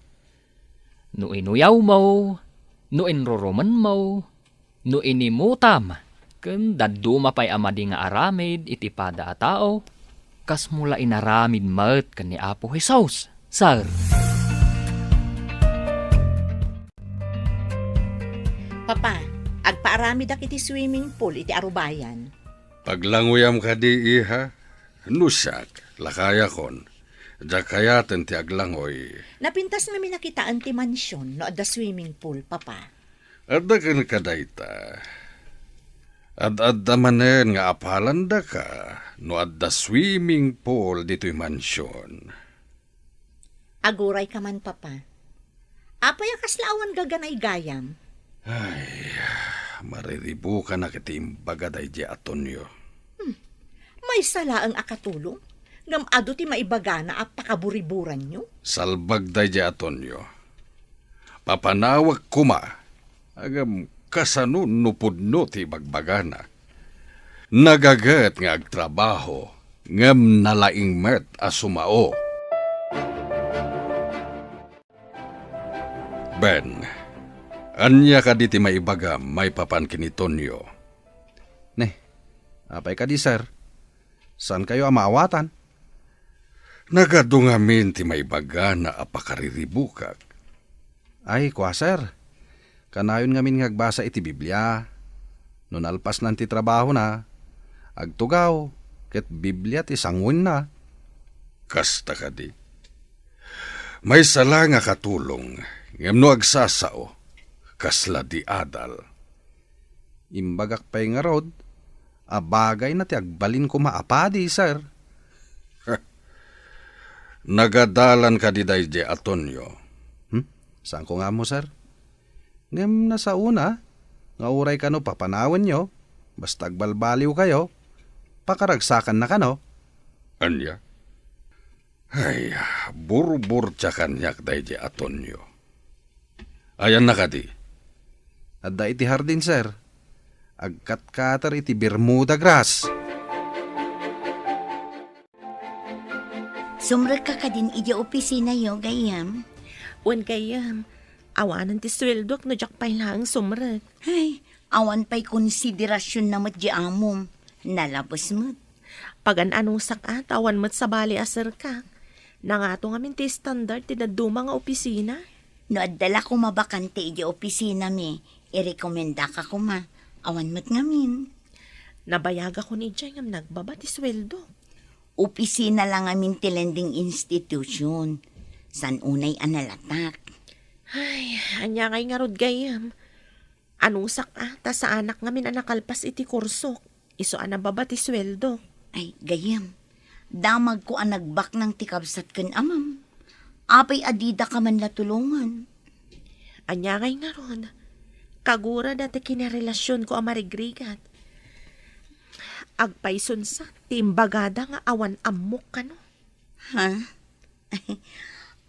No inuyaw mo, no inroroman mo, no inimutam, ken daddu mapay amadi nga aramid iti pada a tao, kas mula inaramid mat ken ni Apo Jesus, sir. Papa, agpaaramid ak iti swimming pool iti Arubayan. Paglanguyam ka di iha, nusak, lakaya kon. Dakayaten ti aglangoy. Napintas namin nakitaan ti mansyon no adda swimming pool, papa. Adda ken kadayta. Adda manen nga apalanda ka no adda swimming pool dito'y mansyon. Aguray ka man, papa. Apay akaslaawan gaganay gayam. Ay, mariribu ka na kitimbaga day di Atonyo. May sala ang akatulong. Ngam ado ti maibagana at pakaburiburan nyo. Salbag day di Atonyo. Papanawag kuma. Agam kasanun nupudno ti bagbagana. Nagagat nga agtrabaho. Ngam nalaing met asumao. Ben, anya ka di ti maibaga may papan kini Tonyo. Neh, apay ka di, sir? Saan kayo amaawatan? Nagadungamin ti maibaga na apakariribukak. Ay, kwa, sir. Kanayon ngamin ngagbasa iti Biblia. Nun alpas nan ti trabaho na, agtugaw, ket Biblia ti sangwin na. Kasta ka di. May sala nga katulong, ngem no agsasao, kasla di adal. Imbagak pa'y nga rod, abagay na ti agbalin ko maapadi, sir. Nagadalan ka di dayje Atonyo. Saan ko nga mo, sir? Ngem na sa una, nga uray ka no papanawan nyo, basta agbalbaliw kayo, pakaragsakan na ka no. Anya? Ay, burbur tsa kanyak dayje Atonyo. Ayan na ka di. Adda iti hardin, sir. Agkat-katar iti Bermuda grass. Sumrag ka din iti opisina yo, gayam. Wan gayam, awanan ti sweldo no jak pay lang sumrag. Ay, awan pa'y konsiderasyon na mat di amom. Nalabos mo't. Pagan anong sakat, awan mat sa bali asar ka. Nangato ngamin ti standard ti daduma nga opisina. No adala ko mabakante iti opisina mi, irekomenda ka ko ma. Awan mo't ngamin. Nabayaga ko ni Jay ngam nagbaba ti sweldo. Opisina lang amin ti lending institution. San unay analatak. Ay, anya kay nga rod gayam. Anong sakata sa anak ngamin anakalpas iti kursok. Iso anababa ti sweldo. Ay, gayam. Damag ko ang nagbak ng tikabsat kan amam. Apay adida ka man latulungan. Anya kay nga rod. Kagura dati kinarelasyon ko ang marigrigat. Agpayson sa timbagada nga awan amok ka no. Ha?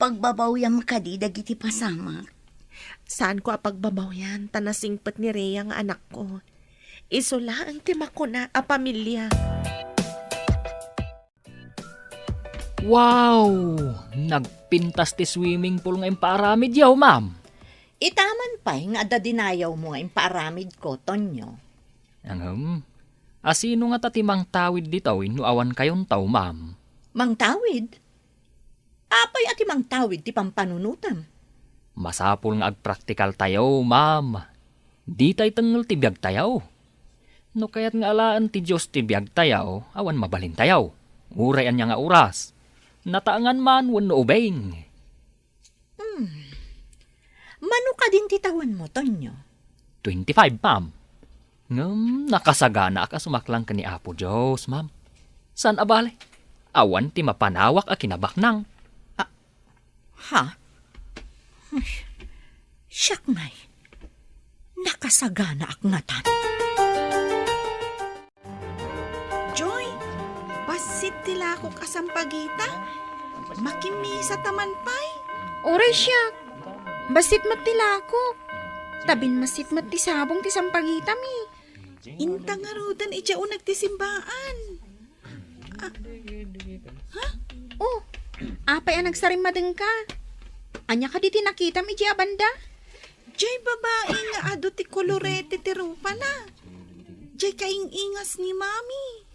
Pagbabawyam ka di dagiti pasama. Saan ko apagbabaw yan? Tanasingpat ni Rhea nga anak ko. Isula ang timako na a pamilya. Wow! Nagpintas ti swimming pool nga imparamid yaw, ma'am. Itaman pa nga adda dinayaw mo nga imparamid ko, Tonyo. Asino nga tatimang tawid ditawin no awan kayon taw, ma'am? Mang tawid? Apay ati mang tawid ti pampanunutam. Masapul nga agpraktikal tayo, ma'am. Di tay tengel ti biag tayaw. No kayat nga alaan ti Diyos ti biag tayaw, awan mabalin tayaw. Urayan niya nga oras. Nataangan man wano ubeng. Mano ka din titawan mo, Tonyo? 25, ma'am. Nakasagana ka sumaklang ka ni Apo Diyos, ma'am. San abale? Awan ti mapanawak a kinabaknang. Ha? Siyak ngay. Nakasagana ak ngatan. Joy, basit tila ko kasampagita. Makimisa taman pay. Oray siya. Basit matila ko. Tabin masit mat ti sabong ti sampagita mi. Inta nga rudan ijao nagtisimbaan. Oh, apay ang nagsarimadeng ka. Anya ka di tinakita mi di abanda? Jay babae nga ado ti kolorete ti rupa na. Jay kaing ingas ni mami.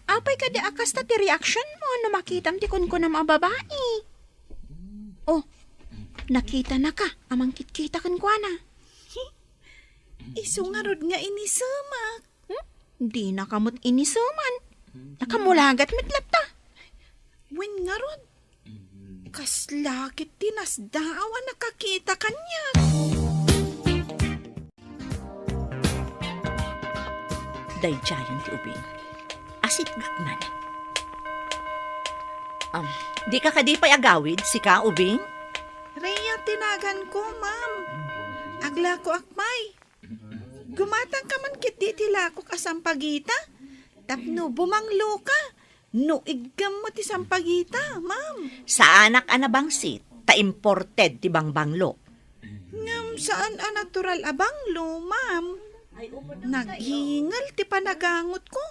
Apay ka di akas ta ti reaction mo no makitam ti kun na mga babae. Oh, nakita na ka, amang kitkita kan kwa na. Isungarod nga inisumak. Di nakamot inisuman. Nakamulagat mitlata. Wen nga rod. Kaslakit tinasdaawa nakakita kanya. Dayjayan ti ubing. Asit gakman. Di ka kadipay agawid, si ka ubing? Rhea, tinagan ko, ma'am. Agla ko akmay. Gumatang ka man kit di tila ko kasampagita. Tapno bumanglo ka. No igam mo ti sampagita, ma'am. Sa anak anabangsit, ta imported ti bangbanglo. Ngam saan a natural abanglo, ma'am? Naghingal ti panagangot ko.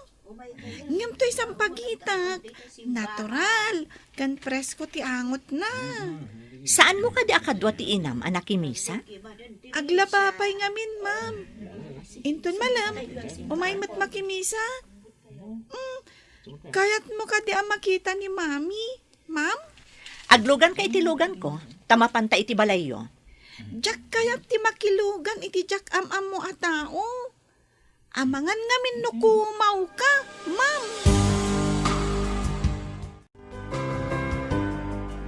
Ngam to'y sampagita. Natural. Kan presko ti angot na. Saan mo ka di akadwa ti inam, anak Kimisa? Aglabapay ngamin, ma'am. Inton malam, umaymat makimisa. Kayat mo ka di makita ni mami, ma'am? Aglugan ka itilugan ko, tamapanta iti balayo. Jak kayat ti makilugan iti jak am mo a tao. Amangan ngamin no kumaw ka, ma'am.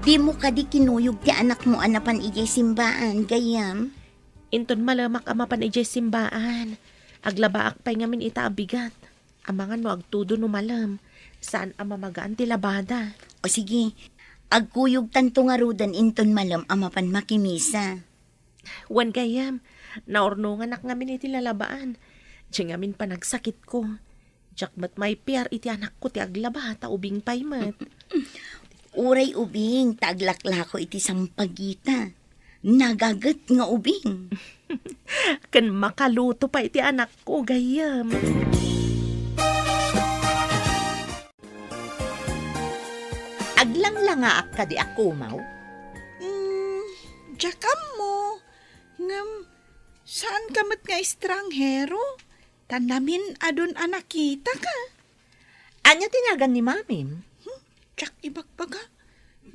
Di mo ka di kinuyog ti anak mo anapan ijay simbaan, gayam. Inton malamak amapan ijay simbaan. Aglabaak pa'y ngamin ita abigat. Amangan no agtudo no malam. Saan amamagaan ti labada? O sige, agkuyog tanto nga rudan inton malam amapan makimisa. Wan gayam, naornungan ak ngamin iti lalabaan. Diyan ngamin pa nagsakit ko. Jakmat may piar iti anak ko ti aglaba, ta ubing paymat. Uray ubing, taglaklako iti sampagita. Nagagat nga ubing. Kan makaluto pa iti anak ko, gayam. Aglang-langaak ka di akumaw? Jakam mo. Ngam, saan kamat nga estranghero? Tanamin adon anakita ka. Anya tinagan ni mamim? Jak ibagbaga.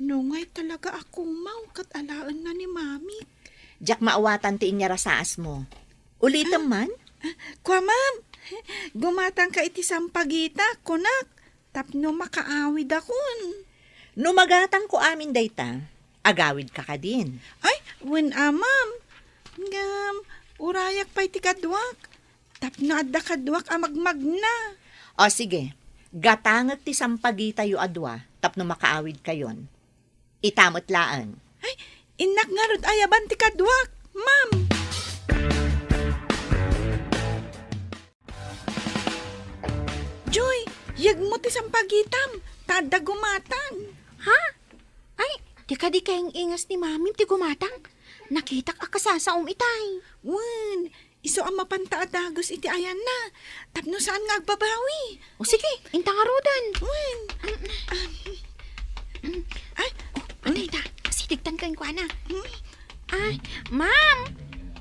Nungay talaga ako mau kat alaan na ni mami. Jak maawatan ti inya rasaas mo. Ulitam man? Kwa ma'am, gumatang ka iti sampagita, kunak. Tapno makaawid akon. Numagatang ko amin dayta, agawid ka ka din. Ay, wen ma'am. Ngam, urayak pa iti kadwak. Tapno adda kadwak amagmagna. O sige, gatangag ti sampagita yu adwa, tapno makaawid kayon. Itamot laan. Ay, inak nga rod ayaban ti kadwak, ma'am. Joy, yag mo ti sampagitam, tada gumatan. Ha? Ay, di ka di kayang ingas ni mami ti gumatang. Nakitak akasasaom itay. Wen, iso ang mapantaadagos iti ayan na. Tapno saan nga agbabawi? O sige, intangarodan. Wen. Ay, Atay ta, sitigtan kang kwa na. Ay, ma'am,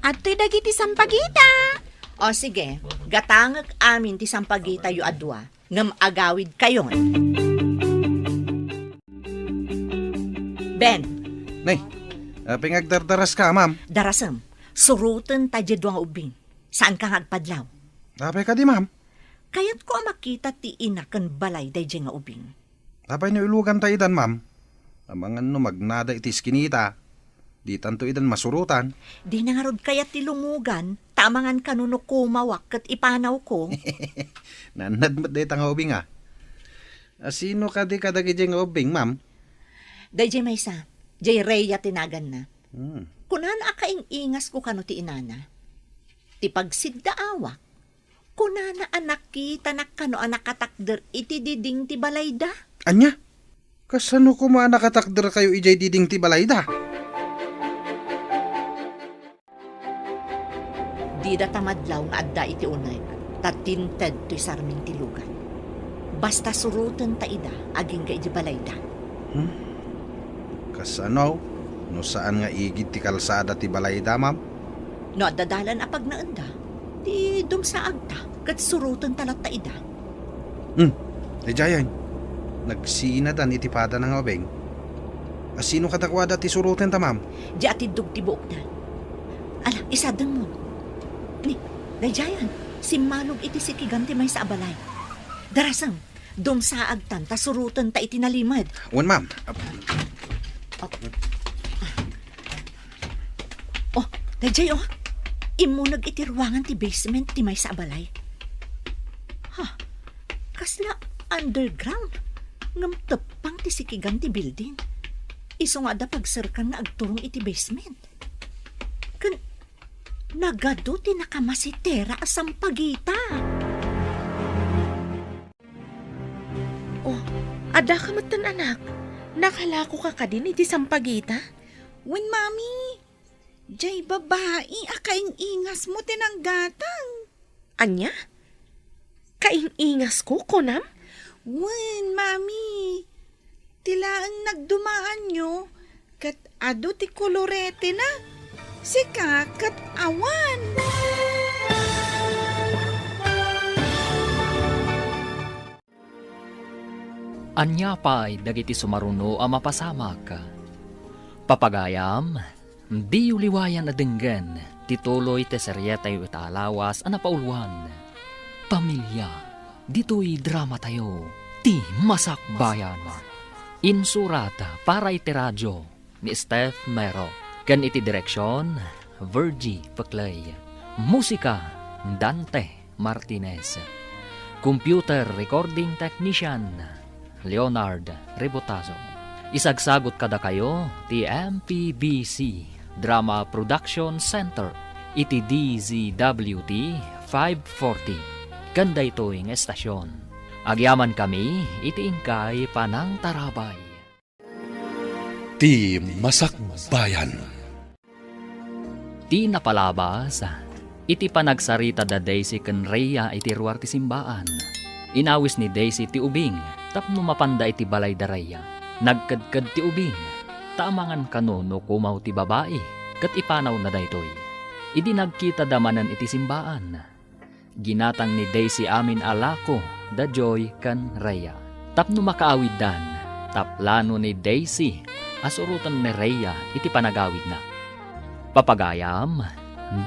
ato'y dagiti sampagita. O sige, gatangag amin ti sampagita yu adwa, ngam agawid kayon. Ben, Nay, pingagdardaras ka, ma'am. darasam, surutan tayo duwang ubing. Saan ka ngagpadlaw? Tapay ka di, ma'am. Kayat ko makita ti inakan balay day nga ubing. Tapay na ilugan ta idan, ma'am. Amangan no magnada itis kinita. Di tanto idan masurutan. Di na nga rod kayat ti lumugan, tamangan kanuno kumawak kat ipanaw ko. Nanadmat day nga ubing, ah. Sino ka di kadagi nga ubing, ma'am? Day may sa, jay Rhea tinagan na. Hmm. Kunan akaing ingas ko kano ti inana. Ti pagsidda awak, kunana anak kita nakano anak katakder iti diding ti balayda. Anya? Kasano ko nakakatakder kayo ijay diding ti balayda? Di da tamadlaw nga adda iti unay, tatinted ti sarming tilugan. Basta surutan ta ida, aging ka iti balayda. Kasano? No saan nga igid ti kalsada ti balayda, ma'am? No adadalan apag naanda, di dumsaag ta, kat surutan talat ta ida. Di jayan. Nagsinadan iti pada ng obeng. Sino katakwada ti suruten ta, ma'am? Di atidog ti buok na. Ala, isadan mo. Ni, dayayan, simalog iti sikigan ti may sa abalay. Darasang, dumsaag tan, ta surutan ta iti nalimad. Wan, ma'am. Oh, dayay oh. Imunag iti ruangan ti basement ti may sa abalay. Ha, kasla underground. Ngam tepang ti sikigan ti building. Iso nga da pagsarkan nga agturong iti basement. Kan, nagado ti nakamasitera asang pagita. Oh, ada ka matan anak. Nakalako ka ka din iti sampagita? wen mami. Jay babae, akaing ingas mo tinanggatang. Anya? Kaing ingas ko, kunam? Wen, mami. Tila ang nagdumaan nyo, kat adu ti kolorete na. Sika kat awan. Anya pa'y dagiti sumaruno a mapasamak. Papagayam, di uliwayan na denggen, tituloy te seryetay italawas a napauluan. Pamilya, dito'y drama tayo, ti masakbayan. Insurat para iti radyo ni Steph Mero. Kan iti direksyon, Virgie Paclay. Musika, Dante Martinez. Computer recording technician, Leonard Rebotazo. Isagsagot kada kayo ti MPBC Drama Production Center iti DZWT 540. Kanda ito'y estasyon. Agyaman kami iti ingkay Panang Tarabay. Ti Masakbayan. Ti napalabas, iti panagsarita da Daisy ken Rhea iti ruar ti simbaan. Inawis ni Daisy ti ubing, tapno mapanda iti balay da Rhea. Nagkadkad ti ubing, taamangan kano no kumaw ti babae, kat ipanaw na daytoy. Idi nagkita damanan iti simbaan. Ginatang ni Daisy amin alako, da Joy kan Rhea. Tapno makaawid dan, taplano ni Daisy, asurutan ni Rhea iti panagawid na. Papagayam,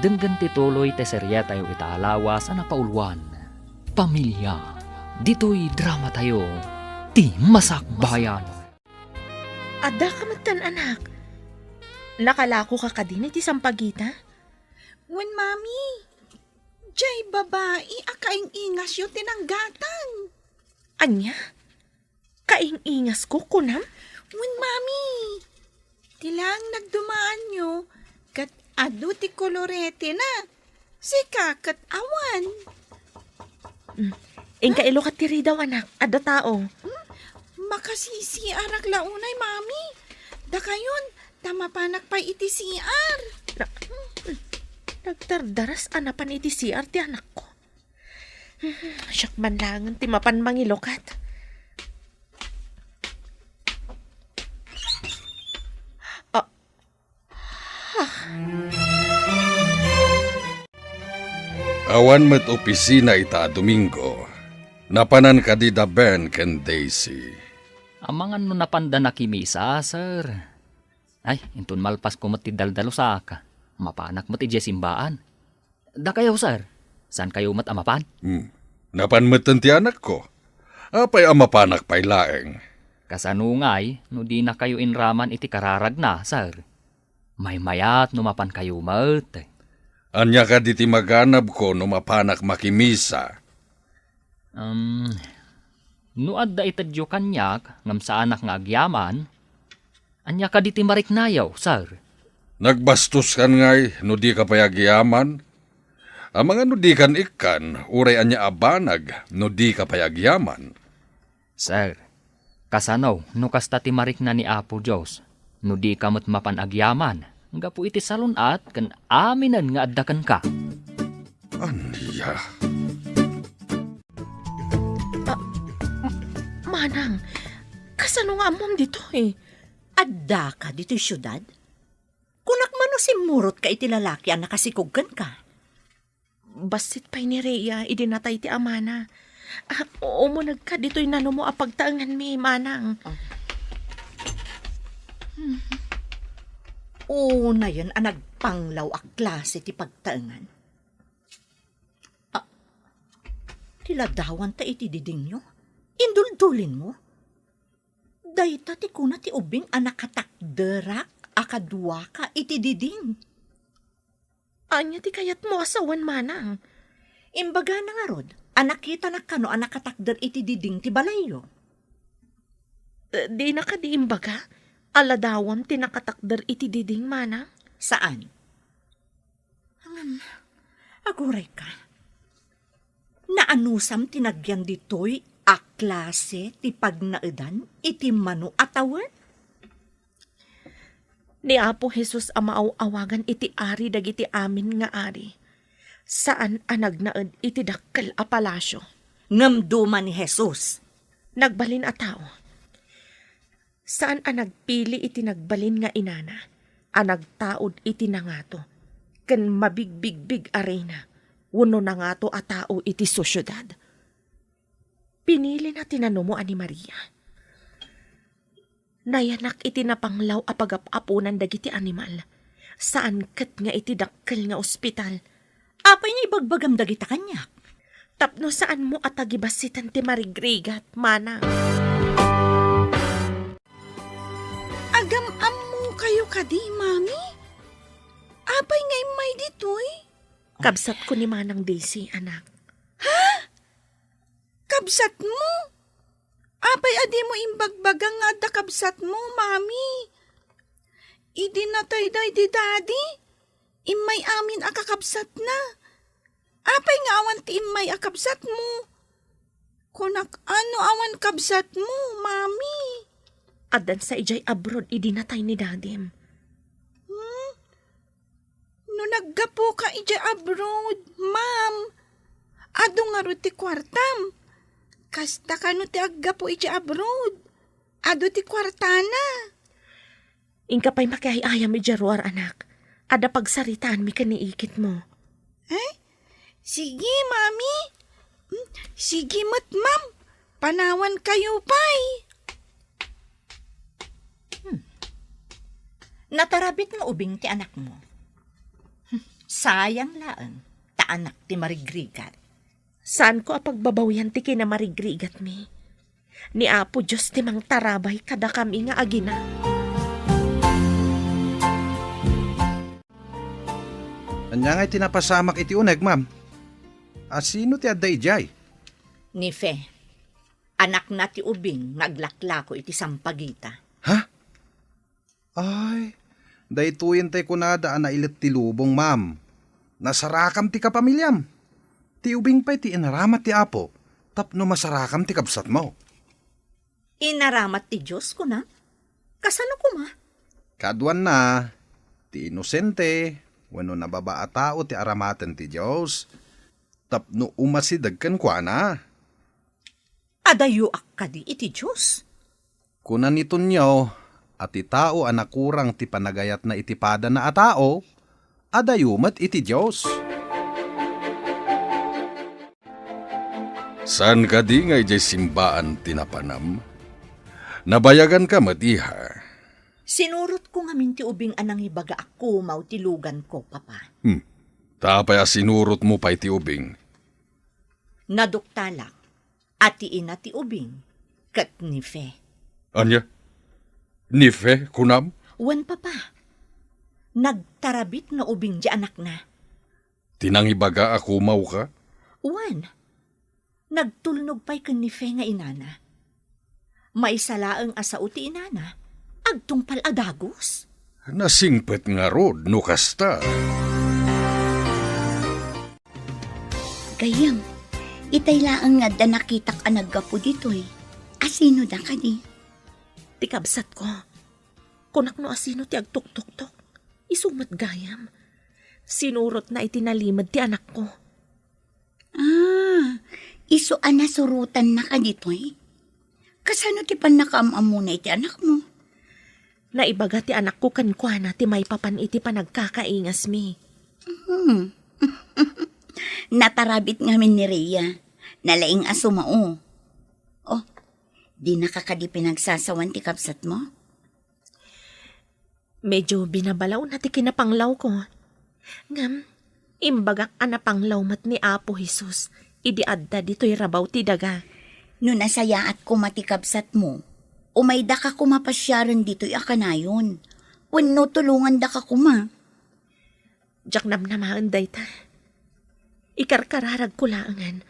denggan tituloy te seryeta yu italawas na pauluan. Pamilya, dito'y drama tayo, ti masakbayan. Ada ka magtan, anak. Nakalako ka kadin iti sampagita? Wen mami, jay babae akaing ingas yu tinanggatan. Anya? Kaing-ingas ko, kunam? Wen mami, tilang nagdumaan nyo, kat adu ti kolorete na. Sika kat awan. Ingka ilo ka tiri daw, anak. Ada tao. Makasisi arak launay mami. Da kayon, tamapanak pa iti CR. Nagdardaras anapan iti CR ti anak ko. Siyak man langan ti mapan mangilokat. Awan met opisina ita Domingo. Napanan ka di da Ben ken Daisy. Amangan no napanda na kimisa, sir. Ay, intun malpas ko ti daldalo sa ka. Mapanak mo ti simbaan. Da kayo, sir. San kayo mat amapan? Napanmetan ti anak ko. Apay amapanak pay laeng. Kasanungay, no di na kayo inraman iti kararag na, sir. May mayat no mapan kayo mat. Anya ka di ti maganab ko no mapanak makimisa. No adda itadyo kanyak, ngam sa anak nga agyaman, anya ka di ti mariknayaw, sir. Nagbastos kan ngay no di ka payagyaman. Ang mga no di kan ikan, uray anya abanag no di ka payagyaman. Sir, kasanaw no kasta ti marikna ni Apo Diyos, no di ka mat mapan agyaman, nga po iti salunat kan aminan nga addakan ka. Anya? Manang, kasano nga amom dito eh? Adda ka dito'y syudad? Kunak mano si murot ka iti lalaki ang nakasikuggan ka. Basit pa'y ni Rhea, idinatay ti amana. Umunag ka dito'y nano mo apagtaangan mi, manang. Una yun ang nagpanglaw a klase ti pagtaangan. Tiladawan ta iti diding nyo. Induldulin mo. Dayta ti kuna ti ubing anak katakderak akadwa ka iti diding. Anya ti kayat mo asawan, manang. Imbaga na nga rod, anak kita na kano anak katakder iti diding ti balayo. Di na ka di imbaga? Aladawam tinakatakder iti diding, manang. Saan? Aguray ka. Naanusam tinagyan ditoy a klase ti pagnaedan iti mano atawan? Ni Apo Jesus amaaw-awagan iti ari dagiti amin nga ari. Saan anagnaed iti dakkel a palasyo? Ngamduman ni Jesus. Nagbalin a tao. Saan ang nagpili iti nagbalin nga inana? Ang nagtaod iti nangato. Ken mabigbigbig arena. Uno na nga to a tao iti sosyudad. Pinili na tinano mo ani Maria. Nayanak iti napanglaw a pagap-apunan dagiti animal. Saan ket nga iti dakkel nga ospital. Apay nga ibagbagam dagita kanyak. Tapno saan mo atagibasitan ti marigrigat, manang. Agam-am mo kayo kadi, mami? Apay ngay may ditoy? Kabsat ko ni Manang Daisy, anak. Kabsat mo? Apay adi mo imbagbagang nga da kabsat mo, mami. Idi na tayo di daddy. Imay amin akakabsat na. Apay nga awan ti imay akabsat mo. Kunak ano awan kabsat mo, mami. Adan sa ijay abroad, idinatay ni dadim. No naggapo ka ija abroad, ma'am. Ado nga ro ti kwartam. Kasta ka no ti aggapo ija abroad. Ado ti kwartana. Ingka pa'y makiayayam ijaruar, anak. Ada pagsaritaan mi kaniikit mo. Sige, mami. Sige, ma'am. Panawan kayo, pay. Natarabit nga ubing ti anak mo. Sayang laang, ta anak ti marigrigat. Saan ko apagbabawian ti kinamarigrigat mi? Ni Apo Diyos ti mang tarabay kada kami nga agina. Anya nga'y tinapasamak iti uneg, ma'am. Sino ti adda ijay? Ni Fe, anak na ti ubing naglaklako iti sampagita. Ha? Ay, daytoyen tay kunada na ilit ti lubong, ma'am. Nasarakam ti kapamilyam. Ti ubing pa'y ti inaramat ti Apo. Tapno masarakam ti kabsat mo. Inaramat ti Diyos ko na. Kasano ko ma? Kadwan na, ti inosente, wano nababa a tao ti aramaten ti Diyos. Tapno umasidag kan kwa na. Adayo akkadi iti Diyos. Kunan ito nyo, at ti tao anakurang ti panagayat na itipada na a tao, adayumat iti Diyos. San ka di nga ijay simbaan tinapanam? Nabayagan ka matiha. Sinurot ko nga minti ubing anang ibaga ako mautilugan ko, papa. Tapay sinurot mo pa iti ubing. Naduktalak, ati ina ti ubing, kat ni Fe. Anya? Nife, kunam? Wan, papa. Nagtarabit nga ubing di anak na. Tinangibaga ako mau ka? Wan. Nagtulnog pa'y kan ni Fe nga inana. Maisalaang asao ti inana, agtungpal adagos. Nasingpet nga rod, no kasta. Gayam, itay laang nga da nakitak a naggapo ditoy. Asino da ka di? Ti kabsat ko. Kunak no asino ti agtuk-tuk-tuk. Isumat gayam. Sinurot na itinalimad ti anak ko. Iso anasurutan na ka ditoy? Kasano ti pan nakaamamo na iti anak mo? Naibaga ti anak ko kankwana ti may papan iti panagkakaingas mi. Natarabit ngamin ni Rhea. Nalaing aso mao. Oh, di nakakadi pinagsasawan ti kapsat mo? Medyo binabalaw na ti kinapanglaw ko. Ngam, imbagak anapanglaw mat ni Apo Jesus. Idi adda dito'y rabaw ti daga. No nasaya at kumatikabsat mo, umayda ka kumapasyaran dito'y akanayon. Wano tulungan da ka kuma. Diyak namnamaan day ta. Ikarkararag ko laangan,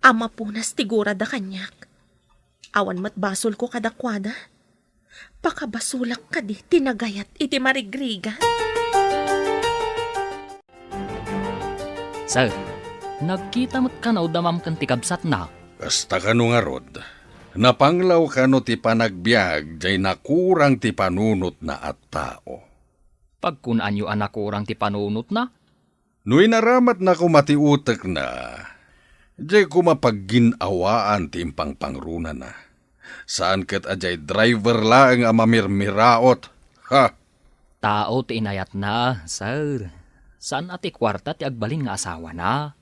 ama punas tigura da kanyak. Awan mat basol ko kadakwada. Pakabasulak ka di tinagayat iti marigriga. Sir, nagkita mo't kanaw damam kan tikabsat na. Kasta ka no nga rod. Napanglaw ka no ti panagbiag, jay nakurang ti panunot na at tao. Pagkunaan yu anak kurang ti panunot na, No'y naramat na kumatiutak na, jay kumapagginawaan ti impang pangruna na. Saan ket ajay driver laeng ang mamirmiraot. Ha? Tao ti inayat na, sir. Saan ati kwarta ti agbalin nga asawa na?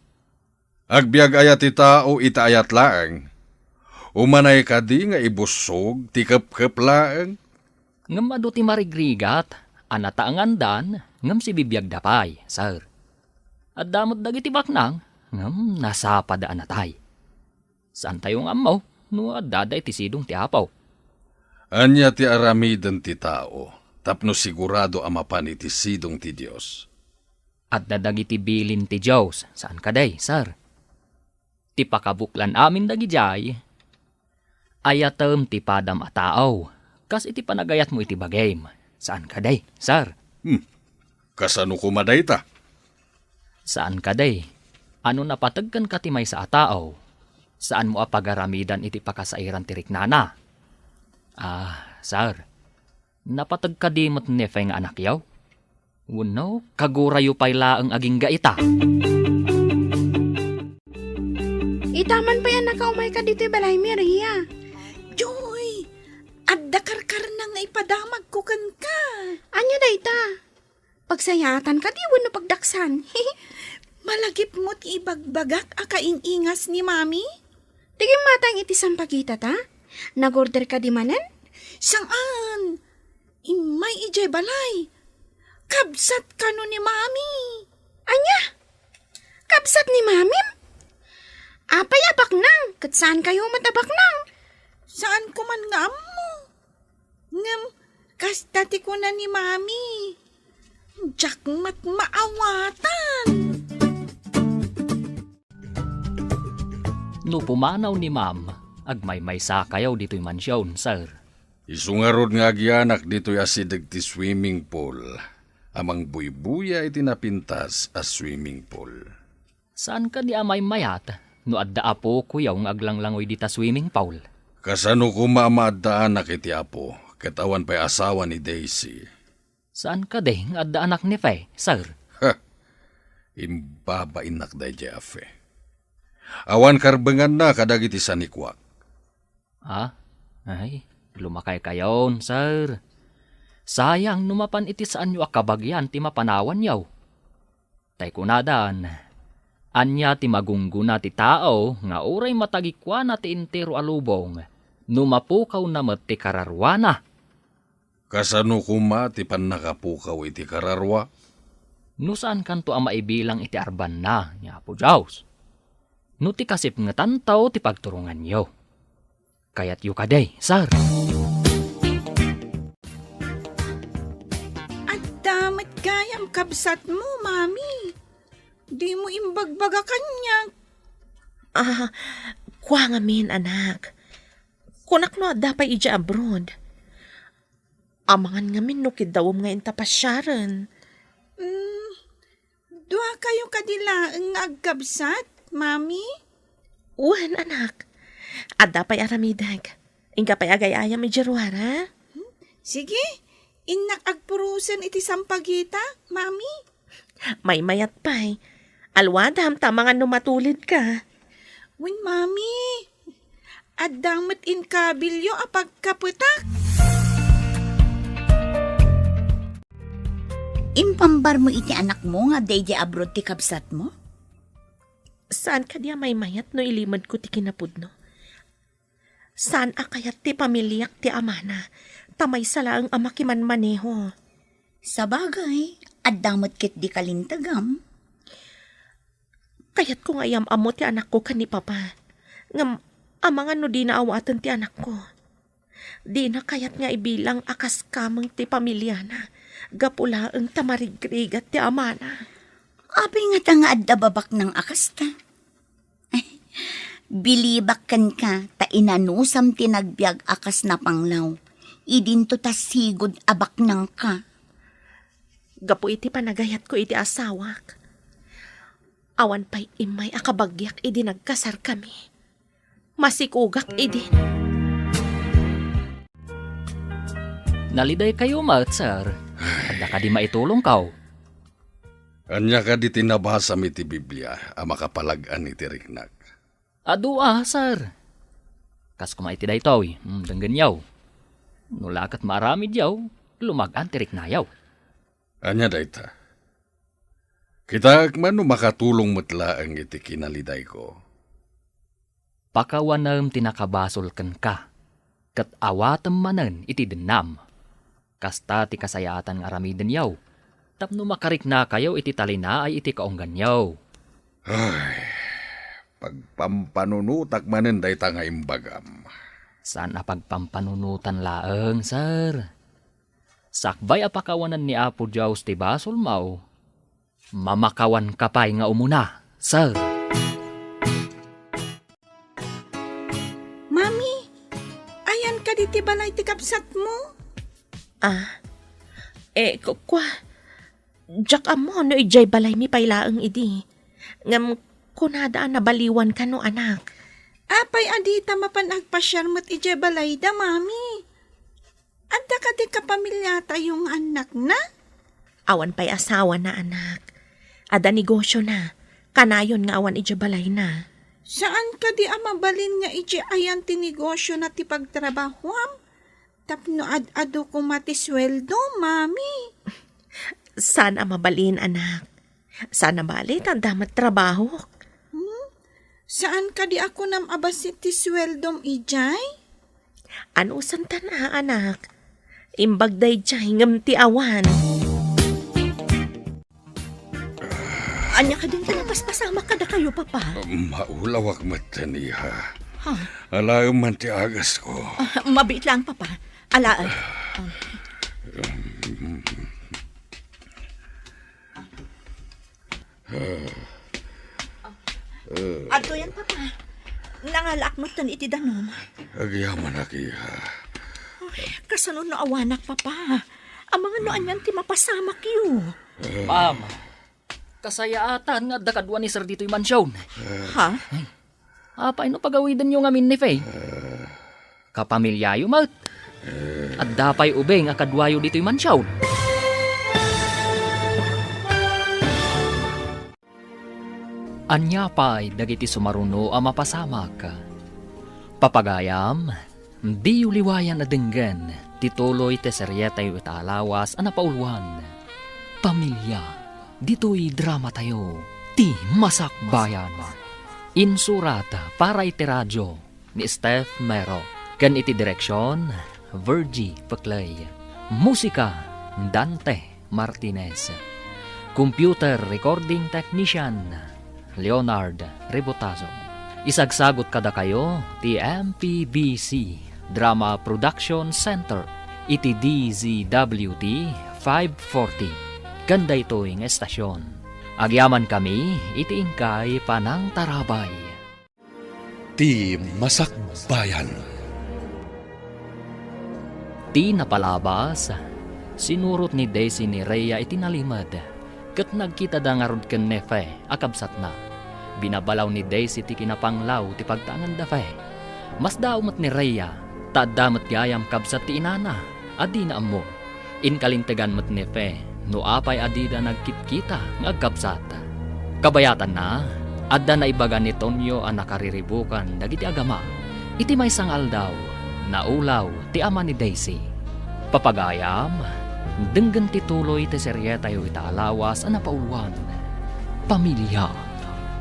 Agbiag ayat ti tao itaayat laeng. Umanay ka di nga ibusog ti kep-kep laeng. Ngam adu ti marigrigat, anata ang andan, ngam si bibiyag dapay, sir. At damot dagiti baknang, ngam nasapa da anatay. Saan tayo ngam mo? No daday ti sidong ti apaw. Anya ti aramidan ti tao, tapno sigurado amapan iti sidong ti Dios. At dadagiti bilin ti Diyos, saan kaday, sir? Ti pakabuklan amin dagijay, ayatem ti padam a tao, kas iti panagayat mo iti bagay, saan kaday, sir? Kasano kumaday ta? Saan kaday? Ano napatagkan ka ti may sa atao? Saan mo apagaramidan iti pakasairan ti riknana? Sir, napatag ka di mo't nefe nga anak yaw? Uno, kagurayo pay laang aging gaita. Itaman pa yan nakaumay ka dito balay, Maria. Joy, adda karkar na nga ipadamag ko kan ka. Anya dayta? Pagsayatan ka di wano pagdaksan. Malagip mo't ibagbagak akaingas ni mami? Tigim matang iti sampagita ta? Nagorder ka di manen? Saan? Imay ijay balay. Kabsat ka no ni mami. Anya? Kabsat ni mamim? Apay abak nang, kat saan kayo matabak nang? Saan ko man nga mo? Ngam, kastati ko na ni mami. Jakmat maawatan. No pumanaw ni ma'am, agmay-may sa kayaw dito'y mansyon, sir. Isungarod nga agyanak dito'y asidag ti swimming pool. Amang buybuya iti napintas as swimming pool. Saan ka di amay mayat? No adda apo kuyaw ng aglanglangoy dita swimming pool. Kasano ko maamaadaan na kiti apo, katawan pa'y asawa ni Daisy. Saan ka de ng adda anak ni Fe, sir? Ha! Imbabainak day Jefe. Awan karbengan na kadagiti sanikwak. Ay, lumakay kayon, sir. Sayang numapan iti saan yu akabagyan ti mapanawan yaw. Tay kunadan, anya ti magungguna ti tao nga uray matagikwa na ti intero alubong, numapukaw na met ti kararwana. Kasano kuma ti panakapukaw iti kararwa? No saan kanto ang maibilang iti arban na, niya po Diyos. No ti kasip nga tantaw ti pagturungan yo. Kayat yu kaday, sir. At damat gayam kabsat mo, mami. Di mo imbagbaga kanya. Kwa nga min, anak. Kunak no dapay ija abroad. Amangan nga min no kidawom nga intapasyaran. Dua kayo kadila ang agkabsat, mami? Uwan, anak. Adda pa'y aramidag. Inga pa'y agay-ayam ijarwara. Sige, inak agpurusan iti sampagita, mami. May mayat pa'y. Alwadam, tama nga numatulid ka. Win, mami. Adang matin kabilyo apagkaputak. Impambar mo iti anak mo nga day abroad ti kabsat mo? Saan ka diya may mayat no ilimad ko ti kinapudno? Saan akayat ti pamilyak ti amana? Tamay sala ang amakiman maneho. Sa bagay, adamot kit di kalintagam. Kayat ko ngayam amo ti anak ko kani papa. Ngam amangan no di naawatan ti anak ko. Di na kayat nga ibilang akas kamang ti pamilya na. Gapula ang tamarigrigat ti amana. Abi nga nga adda babak ng akasta. Bilibak kan ka, ta inanusam tinagbiag akas na panglaw. Idinto ta sigod abak ng ka. Gapo iti panagayat ko iti asawak. Awan pa'y imay akabagyak idi nagkasar kami. Masikugak idin. Naliday kayo, mat, sir. Adda ka di maitulong kaw. Anya ka di tinabasa mi ti Biblia, ang makapalag-an iti riknak. Adu sir. Kas kumaiti da ito, denggan yaw. Nulakat maaramid yaw, lumagan tirik na yaw. Anya dayta. Kita mano makatulong matlaang iti kinaliday ko. Pakawanam tinakabasol ken ka. Kat awatem manen iti denam. Kasta ti kasayatan nga aramiden yaw. Tapno makarik na kayo iti talina ay iti kaonggan yaw. Pagpampanunutak manen dayta nga imbagam. Saan pagpampanunutan laeng, sir? Sakbay apakawanan ni Apo Diyaws ti basol mau. Mamakawan kapay nga umuna, sir. Mami, ayan ka di ti balay ti kapsat mo. Kwa. Jack amo, no ijay balay mi pailaang idi. Ngam, kunadaan na baliwan ka no, anak. Apay adita mapanagpasyar mo't ije balay da, mami. Adda ka di kapamilyata yung anak na? Awan pa'y asawa na, anak. Ada negosyo na. Kanayon nga awan ije balay na. Saan ka di amabalin nga ije ayan ti negosyo na ti pagtrabahuam? Tapno ad-ado ko matisweldo, mami. Sana mabalin, anak. Sana balit ang damat trabaho. Saan ka di ako nam abasit ti sweldom ijay? Ano santa na, anak? Imbag day jay ngam ti awan. Anya ka din pinapaspasama ka da kayo, papa. Maulawak mataniha. Ha? Alayo man ti agas ko. Mabit lang, papa. Alaan. Ato yan, papa. Nangalak mo tan iti danom. Agyaman akiha. Kasano no awanak, papa. Ang mga noan yan ti mapasamak yu. Ma'am, kasayaatan nga dakadwa ni Sir dito'y mansyon. Ha? Apay no pagawidan nyo ngamin ni Faye. Kapamilyayo mat. At dapay ubeng akadwayo dito'y mansyon. Anya pa'y dagiti sumaruno a mapasamak. Papagayam, di uliwayan na denggan, tituloy te seryetay italawas a napauluan. Pamilya, dito'y drama tayo, ti masakbayan. Insurata para iti radyo ni Steph Mero. Kan iti direksyon, Virgie Paclay. Musika, Dante Martinez. Computer recording technician, Leonard Rebotazo. Isagsagot kada kayo ti MPBC Drama Production Center iti DZWT 540. Ganda ito yung estasyon. Agyaman kami iti ingkay panang tarabay. Ti Masakbayan. Ti napalabas, sinurot ni Daisy ni Rhea iti nalimad. Kat nagkita da nga rod ken nefe, akabsat na. Binabalaw ni Daisy ti kinapanglaw ti pagtaangan da fe. Mas daumat ni Rhea, taadamat gayam kabsat ti inana, adi na amo. Inkalintegan mat nefe, no apay adida nagkitkita nga agkabsat. Kabayatan na, adda na ibagan ni Tonyo ang nakariribukan dagiti agama. Iti may sangal daw, naulaw ti ama ni Daisy. Papagayam, denggan tituloy ti seryeta yu italawas ang napauluan. Pamilya,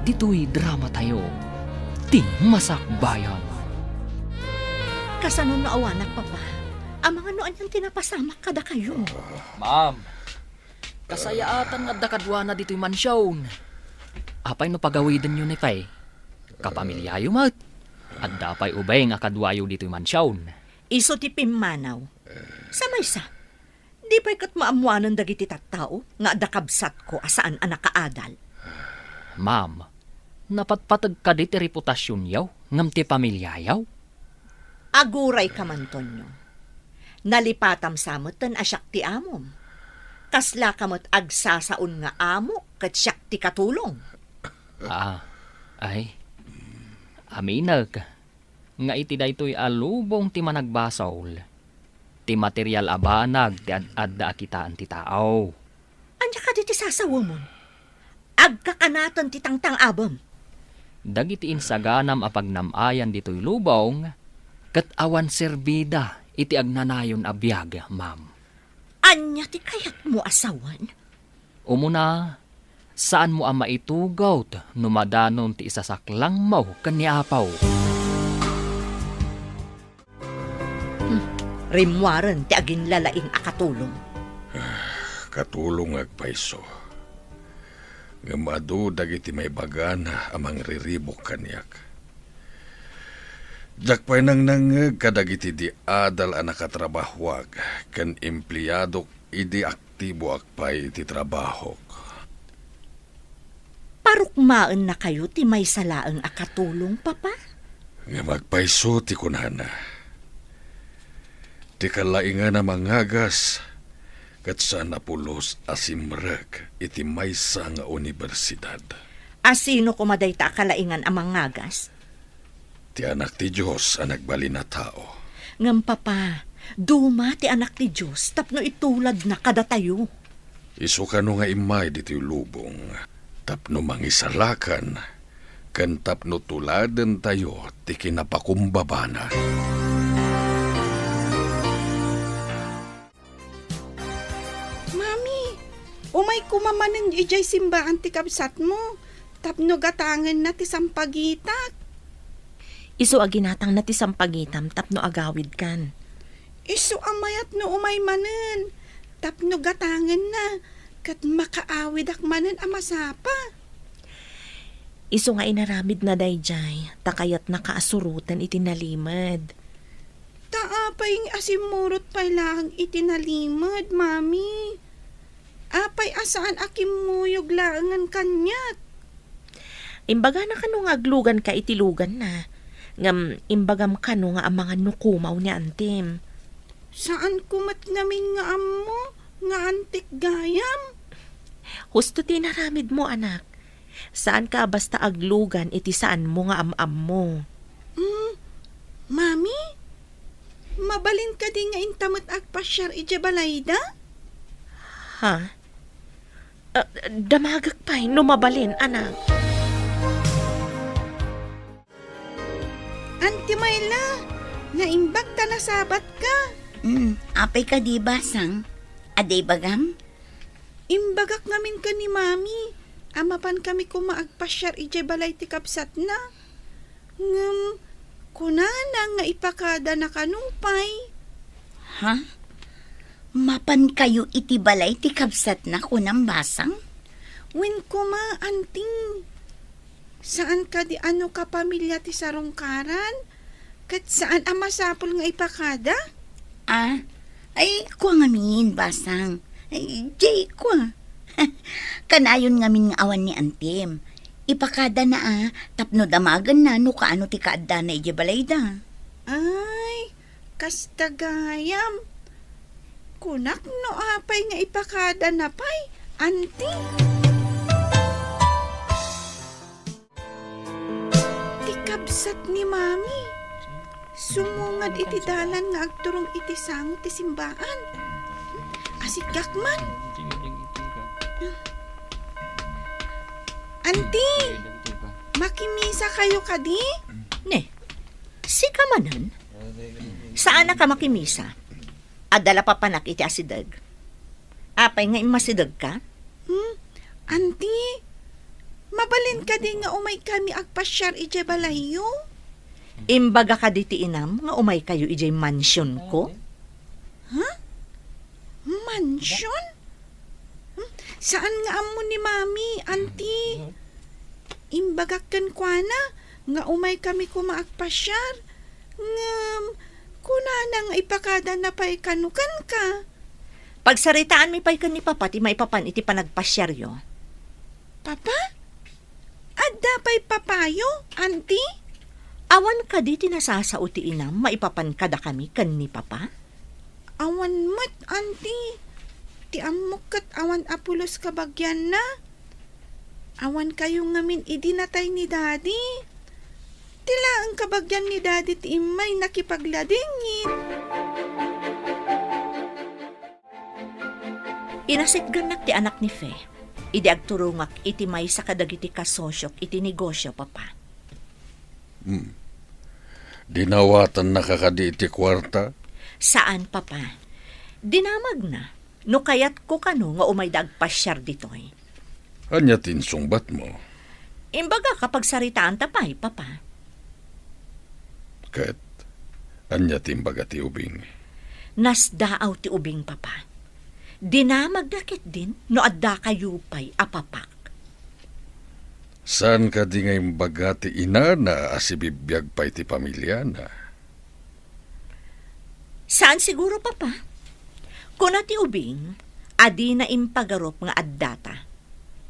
dito'y drama tayo, ti masakbayan. Kasano no awanak, papa. Ang mga noan yung tinapasamak kada kayo. Ma'am, kasayaatan nga dakadwa na dito'y mansyon. Apay no pagawidan yun ni Faye. Kapamilyayo mat. At dapay ubay nga kadwayo dito'y mansyon. Iso ti pimmanaw. Samaysa. Di pa'y kat maamuanan dagiti tattao nga adakabsat ko asaan anak kaadal. Ma'am, napatpatag ka diti reputasyon yaw, ngam ti pamilya yaw. Aguray ka man, Tonyo. Nalipatam samot tan asyak ti amom. Kasla kamot agsasaon nga amo kat syak ti katulong. Aminag, nga iti daytoy alubong ti managbasaol. Ti material abanag ti adda akitaan ti tao. Anya ka di ti sasawa mo? Agkakanatan ti tangtang abam. Dagiti insaganam a pagnamayan ditoy lubong, Kat awan serbida iti agnanayon a biyag, ma'am. Anya ti kayat mo asawan? Umuna, saan mo ang maitugaw no madanon ti isasaklang mo kaniapaw? Rimwaran ti agin lalaing akatulong. Katulong agpaiso. Nga madu dagiti may bagana amang riribok kaniyak. Jakpay nang nangeg kadagiti di adal a nakatrabahwag ken empleyadok idi aktibo akpay ti trabahok. Parukmaan na kayo ti may salaang akatulong, papa? Nga magpaiso ti kunana. Ti kalaingan na mangagas kat saan napulos asimrek iti maysa nga universidad. Asino kumaday ta akalaingan amang ngagas? Ti anak ti Diyos ang nagbali na tao. Ngam papa, duma ti anak ti Diyos tapno itulad na kada tayo. Isu ka no nga imay diti lubong. Tapno mangisalakan, kan tapno tuladen tayo ti kinapakumbabana. Mami, umay kumamanin ijay simbaan ti kabsat mo. Tapno gatangan na ti sampagitak. Isu aginatang na ti sampagitam tapno agawid kan. Isu amayat no umay manen. Tapno gatangan na. Kat makaawid ak manen amasapa. Isu nga inaramid na dayjay, takayat nakaasurutan itinalimad. Taapay ng asimurot pay lang itinalimad, mami. Apay asaan akimuyog laangan kanyat. Imbaga na kano nga aglugan ka itilugan na. Ngam imbagam kano nga ang mga nukumaw ni Antim. Saan kumat namin nga amo? Nga antik gayam? Husto tinaramid mo, anak. Saan ka basta aglugan iti saan mo nga am-am mo? Mami? Mabalin ka di nga intamot agpasyar ije balayda? Ha? Damagak pa'y numabalin, anak. Auntie Mayla, naimbag ta na sabat ka. Apay ka di basang? Aday bagam? Imbagak ngamin ka ni mami. Amapan kami kumaagpasyar ije balay ti kapsat na. Ngam, kunana nga ipakada na kanumpay. Ha? Mapan kayo iti balay ti kabsat na kunang basang? Wen kuma, anting. Saan ka di ano ka pamilya ti sarungkaran? Kat saan ang masapol nga ipakada? Ay, kwa ngamin, basang. Ay, jay, kwa. Kanayon ngamin nga awan ni Antim. Ipakada na tapno damagan na no kaano ti kaadda na ijebalayda. Ay, kastagayam. Kunak no apay nga ipakada na pay, anting. Tikabsat ni mami. Sumungad iti dalan nga agturong iti sango ti simbaan. Asigak man. Auntie! Makimisa kayo kadi? Ne, si kamanan? Saan na ka makimisa? Adala pa panak iti asidag. Apay nga imasidag ka? Auntie, mabalin ka di nga umay kami agpasyar ije balayo? Imbaga ka diti inam nga umay kayo ijay mansyon ko? Mansyon? Saan nga amo ni mami, auntie? Imbagak kan kwa na, nga umay kami kumaagpasyar. Ngam, kunana nga ipakada na pa'y kanukan ka. Pagsaritaan mi pa'y kan ni papa, ti maipapan iti panagpasyaryo. Papa? Adda pa'y papayo, auntie? Awan ka di tinasasao ti inam, maipapan kada kami kan ni papa? Awan mat, auntie. Ti amok kat awan apulos kabagyan na. Awan kayo ngamin idinatay ni daddy. Tila ang kabagyan ni daddy ti imay nakipagladingin. Inasigganak ti anak ni Fe. Idi agturungak iti may sa kadagiti kasosyok iti negosyo, papa. Dinawatan na kakadi iti kwarta? Saan, papa? Dinamag na. No kayat ko kano nga umay dagpasyar ditoy. Anya tinsungbat mo? Imbaga kapag saritaan tapay, papa. Ket, anya timbaga ti ubing? Nasdaaw ti ubing, papa. Dinamag nakit din no adda kayo pa'y apapak. Saan ka di ngay imbaga ti inana asibibiyag pa iti pamilya na? Saan siguro, papa? Kuna ti ubing, adi na impagarop nga addata.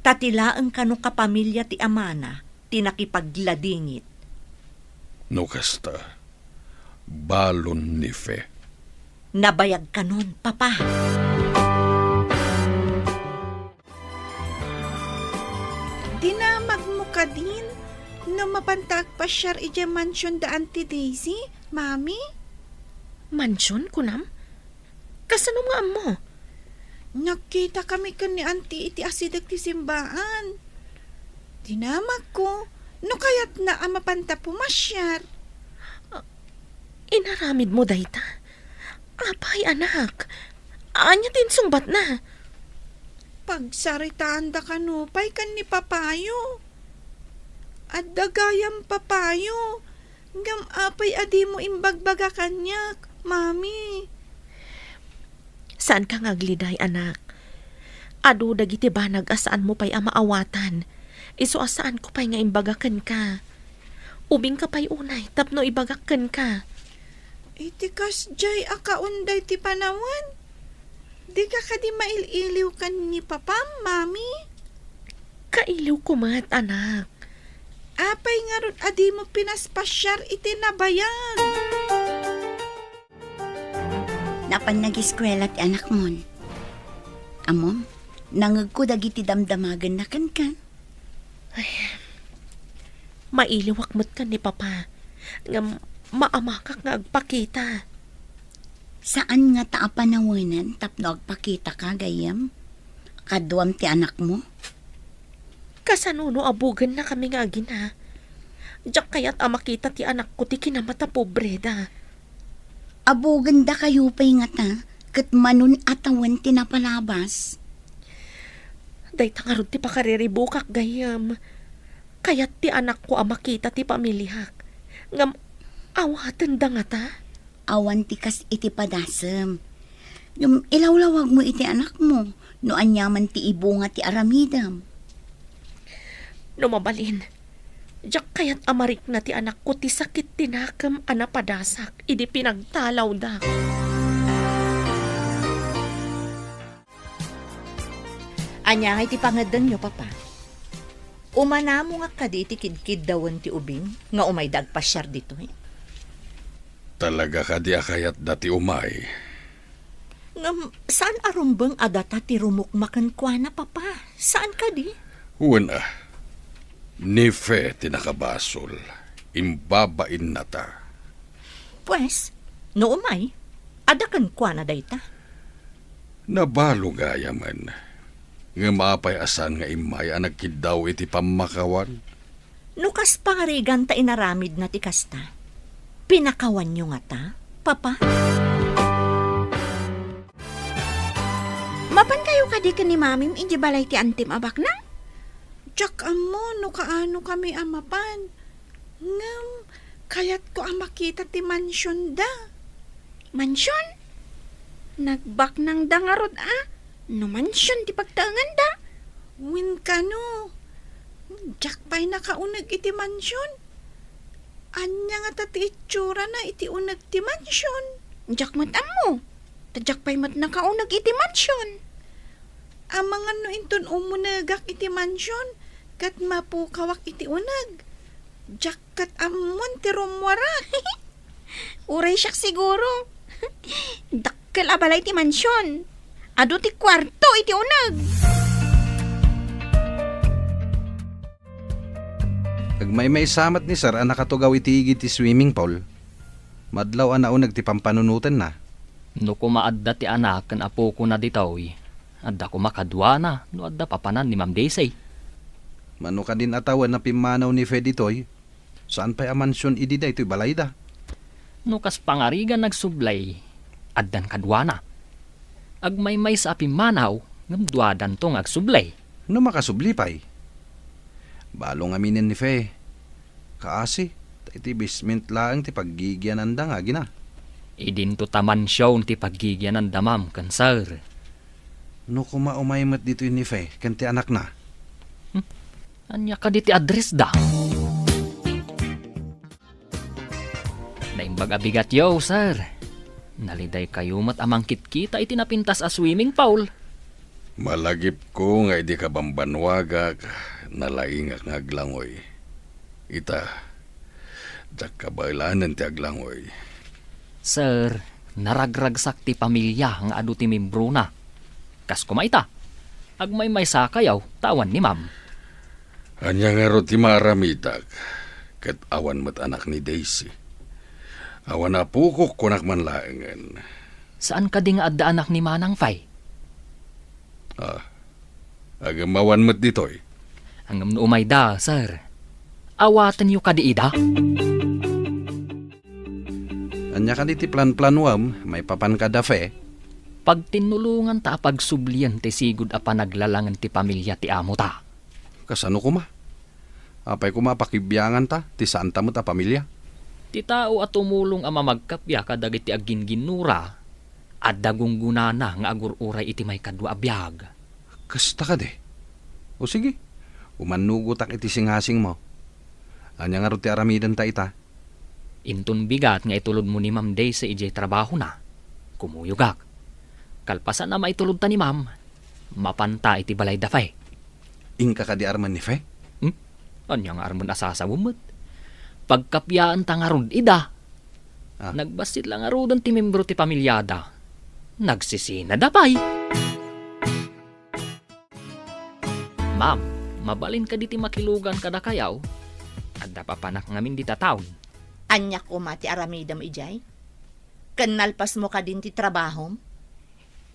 Tatilaan kano kapamilya ti amana, tinakipagladingit. No kasta, balon ni Fe. Nabayag kanon, papa. Dinamag mo ka din no mapantag pa siyar iti mansion da Auntie Daisy, Mami? Mansyon, kunam? Kasano nga mo? Nakita kami kan ni Auntie iti asidag ti simbaan. Dinamag ko, no kayat na mapanta pumasyar. Inaramid mo, dayta. Apay, anak. Anya tinsungbat na. Pagsaritaan da kanupay kan ni Papayo. At dagayam Papayo. Ngam apay adi mo imbagbaga kanyak, Mami. Saan ka ngagliday, anak? Adu dagiti banag asaan mo pa'y amaawatan. Iso asaan ko pa'y nga imbagakan ka. Ubing ka pa'y unay, tapno ibagakan ka. Itikas jay akaunday ti panawan. Di ka kadi maililiw kan ni Papa, Mami. Kailiw ko mat, anak. Apay nga ron adi mo pinaspasyar iti nabayag. Napan nag-eskwela ti anak mon. Amom, nangag ko dagiti damdamagan na kan ka. Mailiwak mo't ka ni Papa. Nga maamakak nga agpakita. Saan nga taapanawanan tapno agpakita ka, gayam? Kaduam ti anak mo? Kasanuno abugan na kami nga agina. Diyak kaya't amakita ti anak ko ti kinamata pobreda. Abuganda kayo pa'y nga ta, kat manun atawan tinapalabas. Day tangarod ti pakariribukak gayam. Kaya't ti anak ko amakita ti pamilihak. Ngam awatan da nga ta. Awan ti kas iti padasem. Yung ilawlawag mo iti anak mo, no anyaman ti ibunga ti aramidam. Numabalin. Diyak kaya't amarik na ti anak ko ti sakit tinakam anapadasak. Idi pinagtalaw da. Anya nga iti pangadan nyo, papa. Umana mo nga kadi iti kidkid dawan ti ubing, nga umay dagpasyar dito eh. Talaga ka di akayat dati umay. Saan arumbang adata ti rumukmakan kwa na, papa? Saan kadi? Una, ni Fe tinakabasol, imbabain na ta. Pues, no umay, adakan kwa na dayta. Nabalo gaya man. Nga maapay asan nga imay ang nagkidaw iti pamakawan. Nukas pangarigan ta inaramid na ti kasta. Pinakawan nyo nga ta, papa? Mapan kayo kadi ka ni Mamim iji balay ti antim abak na? Diyak amo, no kaano kami amapan. Ngam, kayat ko amakita ti mansyon da. Mansyon? Nagbak ng dangarod No mansyon ti pagtaangan da. Win ka no. Diyak pa'y nakaunag iti mansyon. Anya nga tati itsura na iti unag ti mansyon. Diyak mat amo. Tadyak pa'y mat nakaunag iti mansyon. Amang ano inton umunagak iti mansyon. Kat mapukawak iti unag. Diyak kat amon ti rumwara. Uray siyak siguro. Dakkel abalay ti mansyon. Ado ti kwarto iti unag. Agmay samat ni sir ang nakatugaw iti ti swimming pool. Madlaw anaunag ti pampanunutan na. No kumaadda ti anak kan apo ko na ditaw. Adda ko makadwa na no adda papanan ni Ma'am Daisy. Mano ka din atawan na pimanaw ni Fe ditoy. Saan pa'y amansyon idida ito'y balayda? No kas pangarigan nagsublay, addan kadwana. Agmay-may sa apimanaw, ngamduadan tong agsublay. No makasublipay. Balong aminin ni Fe. Kaasi, iti basement lang ti paggigyan anda nga gina. Idinto taman siyaw ti paggigyan ng damam kan sir. No kumaumaymat dito ni Fe, kanti anak na. Anya ka di ti address da. Naimbag abigat yo, sir. Naliday kayo mat amangkit kita iti napintas a swimming pool. Malagip ko nga di ka bambanwagak, nalaingak nga aglangoy. Ita, dak kabailanan ti aglangoy. Sir, naragragsak ti pamilya nga adu ti membro na. Kas kumaita, agmay-may sa kayaw, tawan ni ma'am. Anya nga ro ti maramitak, kat awan mat anak ni Daisy. Awan na pukok kunak man laengan. Saan ka di nga adda anak ni Manang Fay? Agamawan mat ditoy. Hanggang umay da, sir. Awatan yu kadiida. Anya ka di ti plan-planwam, may papan ka da Fe. Pag tinulungan ta pagsublian ti sigud a panaglalangan ti pamilya ti amo ta. Kasano kuma? Apay kuma pakibyangan ta, ti santa mo ta pamilya. Ti tao at tumulong ama magkapya kadagiti agin ginura at dagunggunana nga agururay iti may kadwa abiyag. Kasta ka de. O sige, umanugutak iti singhasing mo. Anya nga ro ti aramidan ta ita. Intun bigat nga itulod mo ni Ma'am Day sa ijay trabaho na. Kumuyugak. Kalpasan na maitulod ta ni Ma'am. Mapanta iti balay dafay. Ingka ka di arman ni Fe. Anya nga arman asasawumot. Pagkapyaan ta nga rod ida. Nagbasit lang nga rodon ti membro ti pamilyada. Nagsisina dapay. Ma'am, mabalin ka diti makilugan kada kayaw. Adda papanak ngamin di tataon. Anya ko mati aramidam ijay? Kanalpas mo ka din ti trabaho?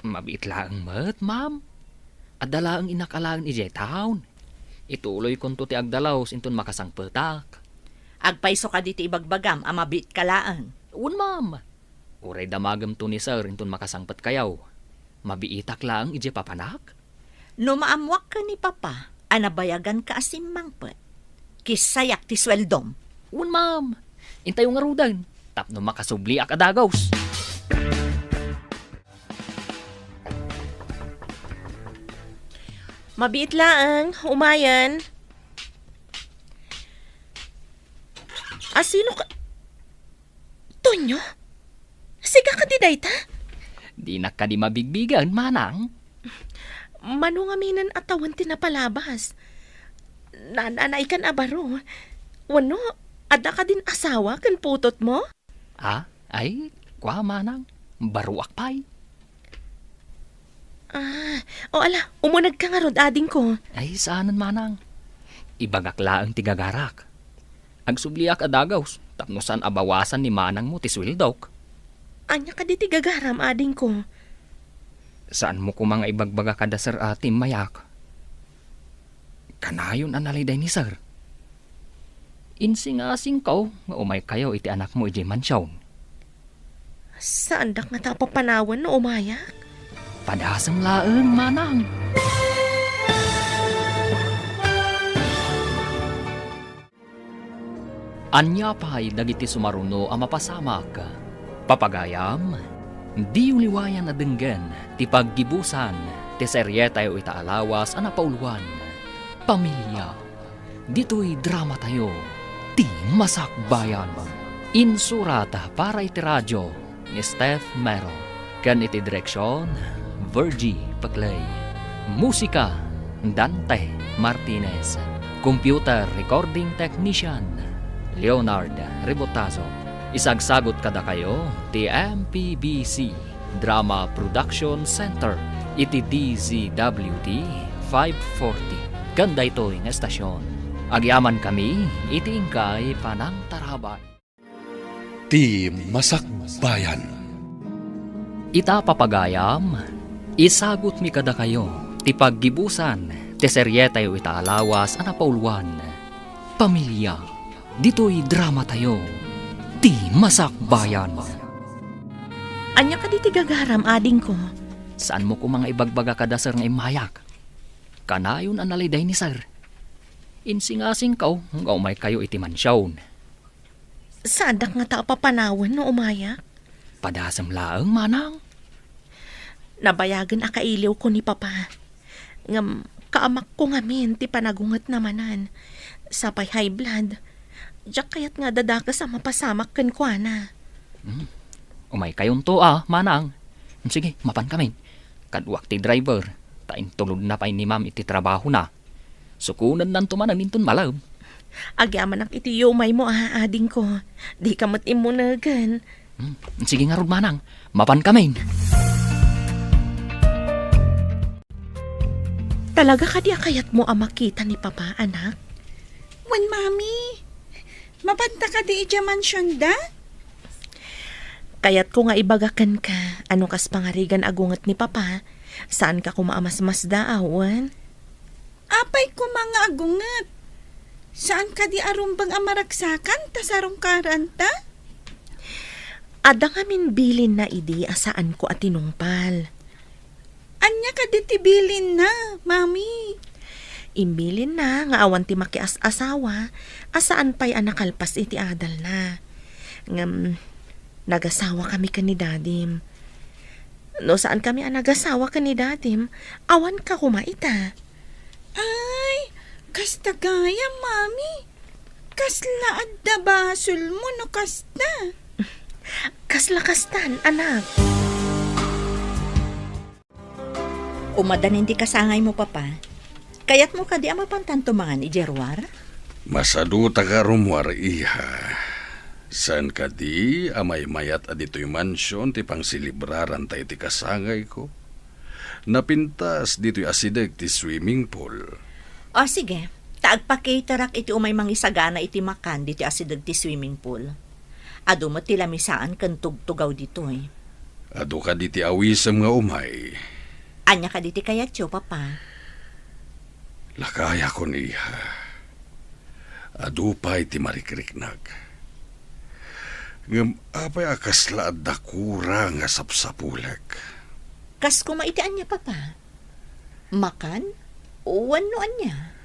Mabit lang mat, ma'am. Adala ang inakalaan ijay taon. Ituloy konto ti agdalaws inton makasangpetak. Agpaiso ka diti ibagbagam, amabit kalaan. Un, ma'am. Uray damagam to ni sir inton makasangpet kayaw. Mabiitak lang ije papanak. No maamwak ka ni papa, anabayagan ka asimmangpet. Kisayak ti sweldom. Un, ma'am. Intay yung ngarudan. Tapno makasubli ak adagaws. Mabiit laang, umayan. Sino ka? Tonyo? Siga ka di dayta? Di na ka di mabigbigan, manang. Manungaminan atawan tinapalabas. Nananay kan abaro. Wano, ada ka din asawa kan putot mo? Ay, kwa manang. Baruak pay. O ala, umunag ka nga rod ading ko. Ay, saanan manang. Ibagak laang tigagarak. Agsubliak adagaws, tapno saan abawasan ni manang mo ti swildok. Anya ka di tigagaram ading ko. Saan mo ko mga ibagbaga kada sir atim mayak? Kanayon analiday ni sir. Insing-asing ko, nga umay kayo iti anak mo iti mansyaw. Saan dak nga tapapanawan no umayak? Padasang laeng manang. Anya pa'y dagiti sumaruno ang mapasamak. Papagayam, di uliwayan na denggan, ti paggibusan, ti seryeta yo itaalawas ang napauluan. Pamilya, dito'y drama tayo, ti masakbayan. Insurata para iti radyo ni Steph Mero. Kan iti direksyon, Virgie Paclay. Musika, Dante Martinez. Computer Recording Technician, Leonard Rebotazo. Isagsagot kada kayo, ti MPBC Drama Production Center, iti DZWT 540. Ganda ito yung estasyon. Agyaman kami, iti ingkay panang tarabay. Ti Masakbayan. Ita papagayam, isagot mi kada kayo, ti paggibusan, ti seryeta yo itaalawas ang napauluan. Pamilya, dito'y drama tayo, ti Masakbayan. Anya ka di ti gagaram, ading ko. Saan mo ko mga ibagbaga kada sir nga imayak? Kanayon ang naliday ni sir. Insingasing kaw, nga umay kayo iti mansyawn. Sadak nga ta papanawan no umaya. Padasam laeng manang. Nabayagan akailiw ko ni Papa. Ngam, kaamak ko ngamin ti panagungat namanan. Sapay high blood. Diyak kayat nga dadaka sa mapasamak kan kwa na. Umay kayon to manang. Sige, mapan kami. Kadwak ti driver. Tain tulog na pa ni ma'am iti trabaho na. Sukunan nan tumanan ninton malam. Agyaman ang iti yumay mo ading ko. Di ka matimunagan. Sige nga rod manang. Mapan kami. Talaga ka di akayat mo makita ni Papa, anak? Wen, Mami. Mapanta ka di ija mansyon da? Kayat ko nga ibagakan ka, ano kas pangarigan agungat ni Papa, saan ka kumaamas-mas daawan? Apay ko mga agungat. Saan ka di arumbang amaragsakan ta sarong karanta? Ada ngamin bilin na idi asaan ko at tinungpal. Anya ka di tibilin na, Mami. Imbilin na nga awan ti makias-asawa, asaan pa'y anakalpas iti adal na. Ngam, nagasawa kami ka ni Dadim. No saan kami nagasawa ka ni Dadim, awan ka kumaita. Ay, kasta gaya, Mami. Kasla adda basol mo no kasta. Kaslakastan, anak. Umadan hindi kasangay mo, Papa. Kayat mo ka di ama pantantumangan ni Jerwar? Masaduta ka rumwar iha. San ka di amay mayat adito'y mansyon ti pang silibraran tayo ti kasangay ko? Napintas dito'y asideg ti swimming pool. O sige, taagpakitarak iti umay mangisagana iti makan diti asidag ti swimming pool. Ado mo ti lamisaan kan tugtugaw dito'y. Ado ka di ti awisem nga umay. Anya ka diti kayat yo, Papa? Lakaya ko niya. Adupay ti marikriknag. Ngam apay akaslaad da kura nga sapsapulek. Kas kumaitian niya, Papa? Makan? O ano anya?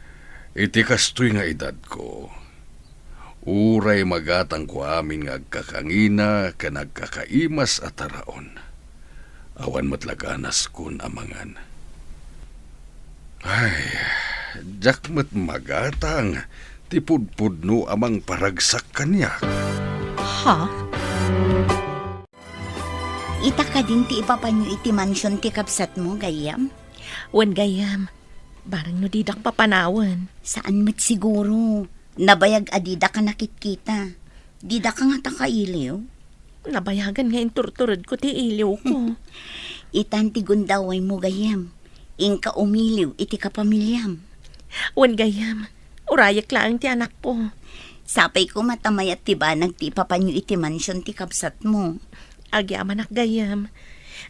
Iti kastoy nga edad ko. Uray magatang ko amin nga agkakangina ka nagkakaimas at taraon. Awan matlaganas kun amangan. Ay, jakmet magatang, tipudpudno amang paragsak kanya. Ha? Ita ka din ti ipapanyo iti mansyon ti kapsat mo, gayam? Wan gayam, barang no didak papanawan. Saan met siguro? Nabayag adida ka nakitkita. Dida ka nga takailiw. Nabayagan nga inturturad ko ti iliw ko. Itan ti gundaway mo, gayam. Ingka umiliw iti kapamilyam. Wan gayam, urayak lang ti anak ko. Sapay ko matamayat ti ba nagtipapanyo iti mansyon ti kapsat mo. Agyaman ak gayam,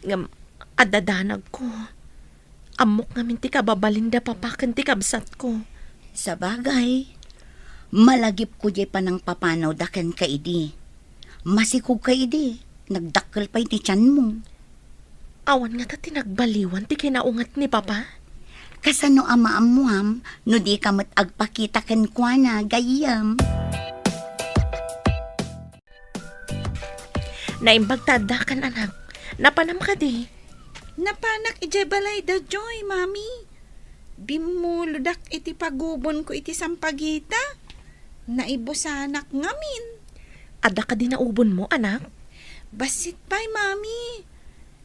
ngam adadanag ko. Amok ngamin ti kababalinda papakan ti kabsat ko. Sa bagay, malagip ko di pa ng papanaw daken ka idi. Masikog ka idi, nagdakkel pa iti tiyan mo. Awan nga ta tinagbaliwan ti kinaungat ni Papa. Kasano amaamuam, no di ka mat agpakita ken kwa na, gayam. Naimbag tada kan anak, napanam ka di. Napanak ije balay da joy, Mami. Bimuludak iti pagubon ko iti sampagita. Naibusanak ngamin. Ada ka di naubon mo, anak? Basit pa'y, Mami.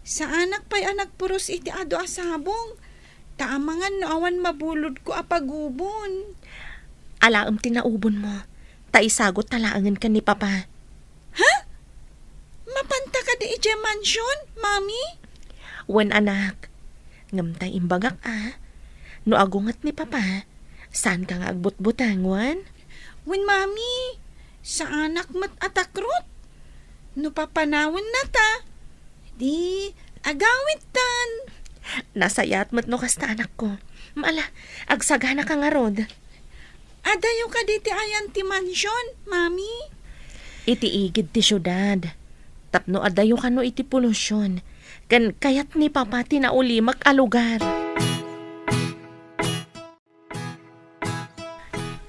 Sa anak pa'y anak puros iti ado asabong. Taamangan no awan mabulod ko apagubon. Alaam tinaubon mo. Taisagot talaangan ka ni Papa. Ha? Mapanta ka di ije mansyon, Mami? Wan anak, ngamtay imbagak no agungat ni Papa, saan ka nga agbut-butang, wan? Wen, Mami, sa anak mat atakrot. No papanawan na ta. Di, agawit tan. Nasayat mat no kasta anak ko. Mala, agsagana ka nga rod. Adayo ka diti ayan ti mansyon, Mami. Iti igid ti syudad. Tapno adayo kano iti polusyon. Kan kayat ni papa tinauli mag-alugar.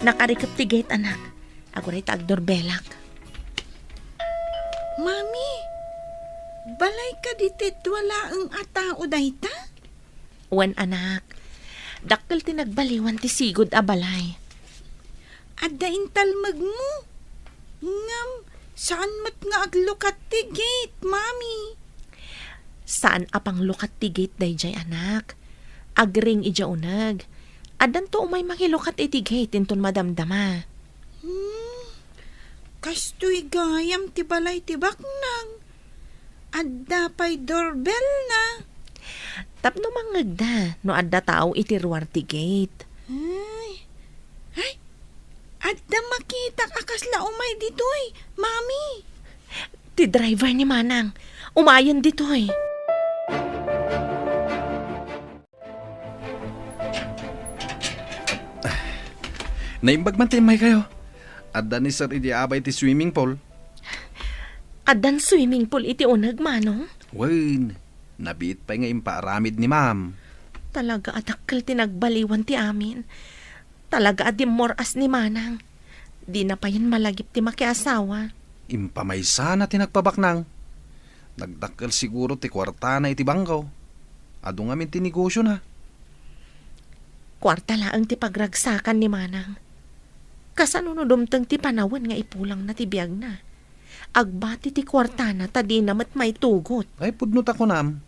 Nakarikap ti gate, anak. Ako rin tagdorbelak. Mami, balay ka ditit wala ang atao dayta? Wan, anak. Dakkel tinagbaliwan ti sigod a balay. Adda intalmag mo. Ngam, saan mat nga aglukat ti gate, mami? Saan apang lukat ti gate dayjay, anak? Agring ija unag. Adan to umay makilukat iti gate inton madamdama. Kastoy gayam ti balay ti baknang. Adda pa'y doorbell na. Tapno mangagda no adda tao iti ruwar ti gate. Ay, adda makita akasla umay ditoy, mami. Ti driver ni Manang. Umayan ditoy. Naimbag man timay kayo. Adda ni Sir idi abay ti swimming pool. Adan swimming pool iti unag, Manong. Wain, nabiit pa nga impaaramid ni ma'am. Talaga atakkel tinagbaliwan ti amin. Talaga adim moras ni Manang. Di na pa yan malagip ti makiasawa. Impamaysa na tinagpabaknang. Nagdakkel siguro ti kwarta na iti bangkaw. Ado nga min ti negosyo na. Kwarta laang ti pagragsakan ni Manang. Kasano no dumteng ti panawan nga ipulang na ti biyag na. Agbati ti kwarta na tadi namat may tugot. Ay pudnot ako nam.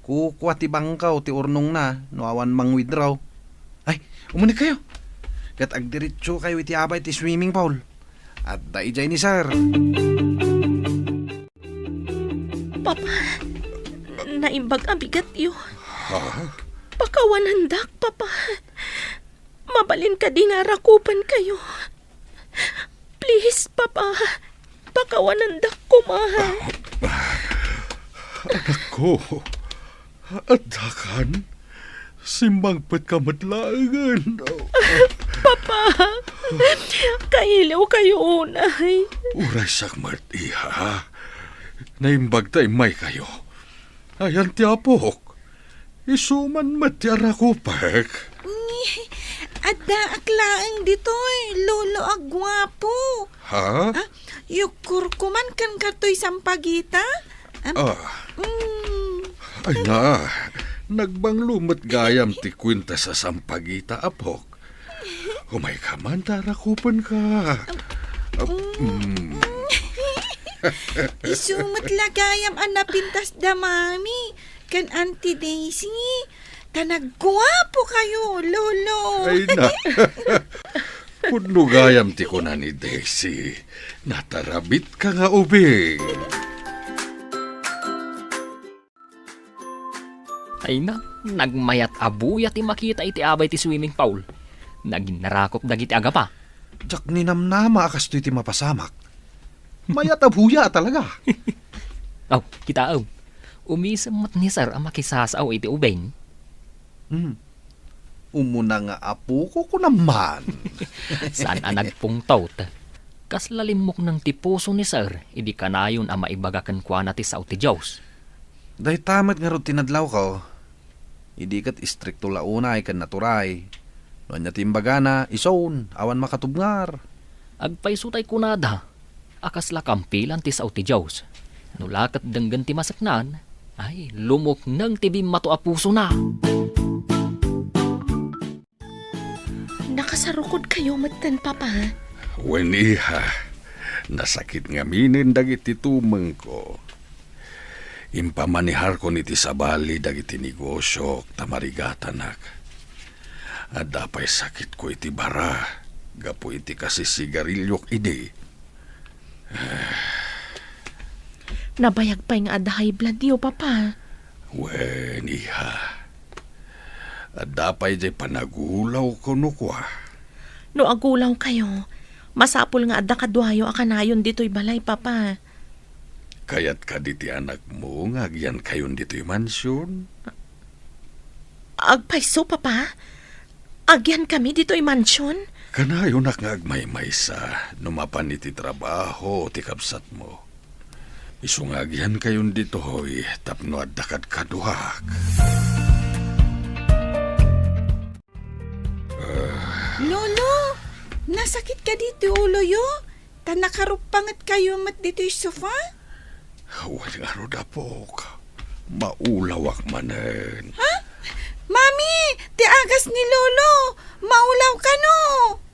Kukwa ti bangkaw ti urnong na no awan mang withdraw. Ay, umuni kayo. Kat agdiritso kayo iti abay ti swimming pool. At daijay ni Sir. Papa, naimbag ang bigat yun. Pakawanandak, Papa. Mabalin ka di nga rakupan kayo. Please, Papa. Pakawanandak ko, mahal. Anak ko, adakan, simbangpet ka matlaangan. Papa, kailaw kayo unay. Uray sakmat, iha. Naimbag tayo may kayo. Ayan ti apok. Isuman mati arakupek. Adda aklaang ditoy, lolo agwapo. Ha? Yukur kuman kan katoy sampagita. Ay na, nagbanglumot gayam ti kwinta sa sampagita apok. Umay ka man, tarakupan ka. Isumot lagayam ang napintas da mami. Kan Auntie Daisy. Tanagwapo kayo, lolo. Ay na. Pudno gayam ti ko na ni Daisy. Natarabit ka nga ubing. Ay na, nagmayat abuya ti makita iti abay ti swimming pool. Naginarakop dagiti aga pa. Jak ninamnama akas to iti mapasamak. Mayat abuya talaga. Aw, kita aw. Umisamot ni Sir ang makisasaw iti ubeng. Umuna nga apo ko naman. Saan ang nagpungtot? Kas lalimok ng tipuso ni Sir, idi kanayon ang maibagakan kwa na ti sao ti Diyos. Dahil tamat nga rin tinadlaw ko. Idi kat istrikto launay kan naturay. Noon niya timbaga na, ison, awan makatubngar. Agpaisutay kunada, akas lakampilan ti sao ti Diyos. Nulakat denggan ti masaknan, ay lumok ng tibim mato a puso na. Nakasarukod kayo matan, Papa. Wen iha, nasakit nga minin dagiti tumeng ko. Impamanihar ko niti sabali dagiti negosyo tamarigatanak. At dapay sakit ko iti bara, gapo iti kasi sigarilyok idi. Nabayag pa yung adahay blood yo, Papa. Wen iha, at dapay jay panagulaw ko nukwa. No agulaw kayo, masapul nga adda kadwayo akanayon dito'y balay, Papa. Kayat ka diti anak mo, ngagyan kayon dito'y mansyon. Agpaiso, Papa? Agyan kami dito'y mansyon? Kanayo nak nga agmay-maysa, numapan iti trabaho, ti kabsat mo. Isungagyan kayon dito, hoy, tapno at dakad kaduhak. Lolo, nasakit ka dito, ulo yo. Ta nakarupangat kayo mat dito yung sofa. Walang aruda po ka. Maulawak manen. Mami, ti agas ni Lolo. Maulaw ka no.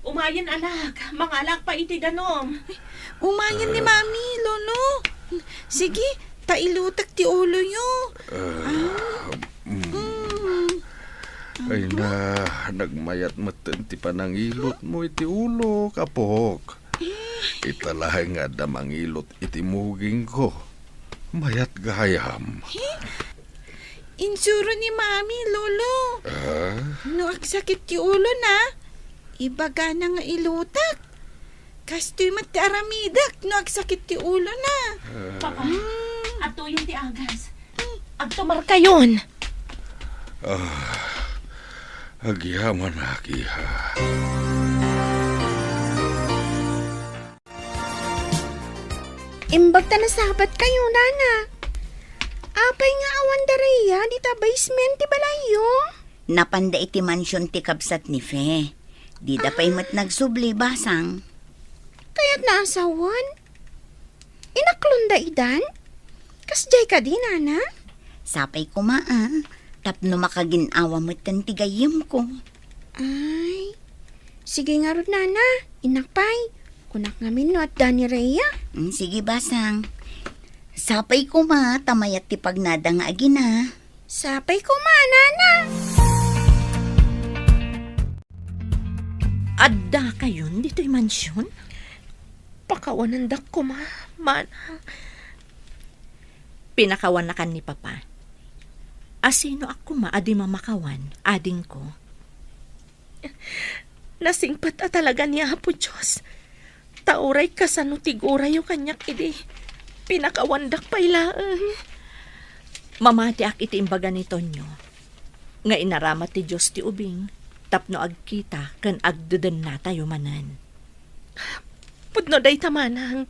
Umayan anak, mangalak pa iti danom. Umayan ni Mami, Lolo. Sige, tailutak ti ulo yo. Ay na, nagmayat matan ti panangilot mo iti ulo, kapok. Italahay nga damangilot iti muging ko. Mayat gayam. Insuro ni Mami, Lolo. No, agsakit ti ulo na. Ibaga na nga ilutak. Kastoy mat ti aramidak. No, agsakit ti ulo na. Papa, ato yung ti agas. Agtumar kayon. Agyaman akiha. Imbag ta na sabat kayo, nana. Apay nga awan dareya, di ta basement ti balayo. Napanda iti mansyon ti kabsat ni Fe. Di da pa'y mat nagsubli basang. Kaya't naasawan. Inaklon da idan? Kasjay ka di, nana? Sapay ko maa. Tapno makaginawa mo't kan tigayim ko. Ay, sige nga ron, nana. Inakpay. Kunak ngamin no at Dani Rhea. Sige basang. Sapay ko ma, tamayat ti pagnada nga agina. Sapay ko ma, nana. Adda kayon dito'y mansyon? Pakawanandak ko mana. Pinakawan na kan ni Papa. Asino ako adi mamakawan, ading ko. Nasingpat a talaga niya po Diyos. Tauray ka sa nutiguray yung kanyak idi. Pinakawandak pa ilaan. Mamati ak iti imbaga ni Tonyo. Nga inaramat ti Diyos ti ubing, tapno agkita kan agdudan na tayo manan. Pudno day tamanang.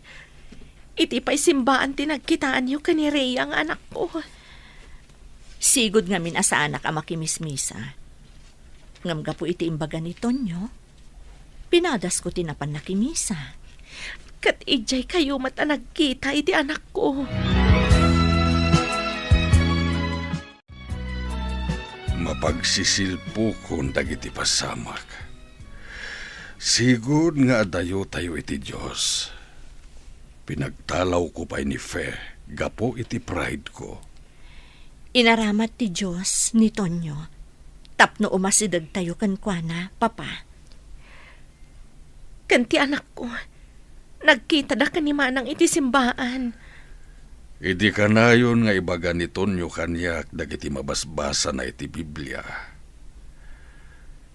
Iti pa'y simbaan tinagkitaan yung kanirey ang anak ko. Sigod ngamin asa anak ang makimismisa. Ngamga po iti imbaga ni Tonyo. Pinadas ko tinapan na kimisa. Kat ijay kayo mata nagkita iti anak ko. Mapagsisilpo kung dagiti pasamak. Sigud nga adayo tayo iti Diyos. Pinagtalaw ko pa'y ni Fe, gapo iti pride ko. Inaramat ti Diyos ni Tonyo. Tapno umasidag tayo kan kuana, Papa. Kanti anak ko. Nagkita da ka ni manang iti simbaan. Idi kanayon nga ibaga ni Tonyo kanyak dagiti mabasbasa na iti Biblia.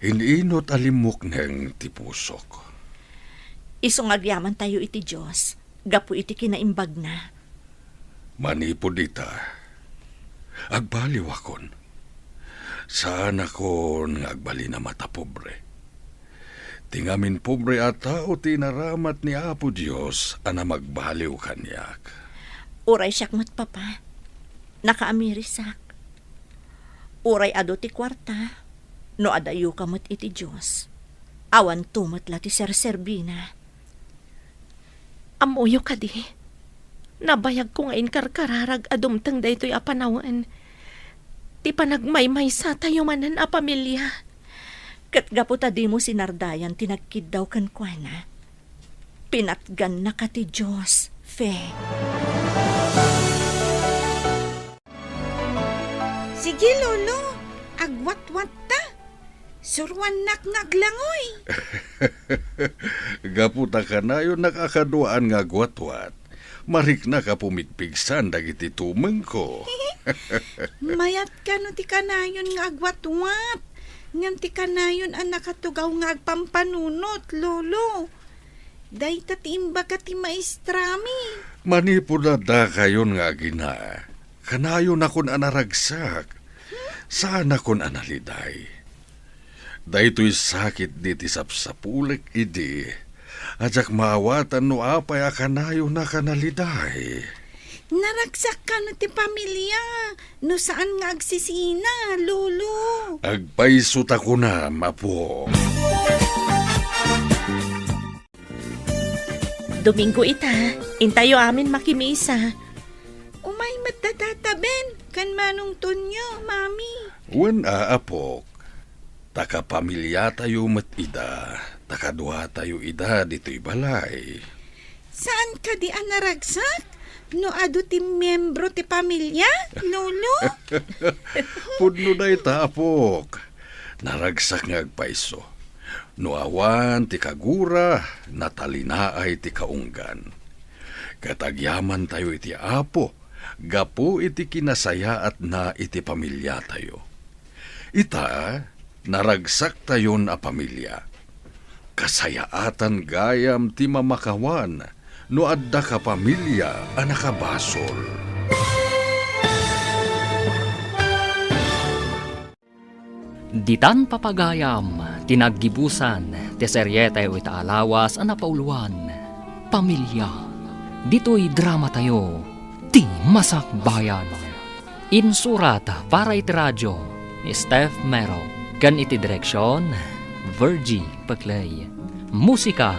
Ininot alimok neng ti pusok. Isungagyaman tayo iti Diyos. Gapo iti kinaimbag na. Manipod dita. Agbaliw akon. Saan ako nga agbali na mata pobre. Tingamin pobre at tao tinaramat ni Apo Diyos ana magbaliw kanyak. Uray siyak mat, Papa. Nakaamirisak. Uray ado ti kwarta. No adayo ka mat iti Diyos. Awan tumat la ti serserbina. Amuyo ka di. Nabayag ko ngayon karkararag adumtang da ito'y apanawan. Ti panagmaymay sa tayo manan a pamilya. Kat gaputa di mo sinardayan tinagkid daw kan kuana. Pinatgan na ka ti Diyos, Fe. Sige, Lolo. Agwat-wat ta. Surwan nak ngaglangoy. Gaputa ka na yun nakakaduaan nga gwatwat. Marik na ka pumigpigsan dagiti tumeng ko. Mayat ka no ti kanayon nga agwat-wat. Ngam ti kanayon ang nakatugaw nga agpampanunot, Lolo. Day tatimba ka ti maestrami. Manipulada kayon nga gina. Kanayon akon anaragsak. Saan akon analiday. Daytoy sakit diti sapsapulik idi. Ajak maawatan no apay akanayo na kanaliday. Naragsak ka no ti pamilya. No saan nga agsisina, lolo? Agpaisuta ko na, mapo. Domingo ita, intayo amin makimisa. Umay mattatataben, kan manong tunyo, mami. Wan aapok. Taka pamilya tayo matida. Takadwa tayo ida dito'y balay. Saan ka di naragsak? No ado ti membro ti pamilya, lolo? Pudno na itapok. Naragsak nga agpaiso. No awan ti kagura, natalinaay ti kaunggan. Katagyaman tayo iti apo, gapo iti kinasaya at na iti pamilya tayo. Ita, naragsak tayon a pamilya. Kasayaatan gayam ti mamakawan, no adda ka pamilya a nakabasol. Ditan papagayam, tinaggibusan, ti seryete o itaalawas ang napauluan. Pamilya, dito'y drama tayo, ti masakbayan. Insurat para iti radyo ni Steph Mero, kan iti direksyon, Virgie Paclay. Musika,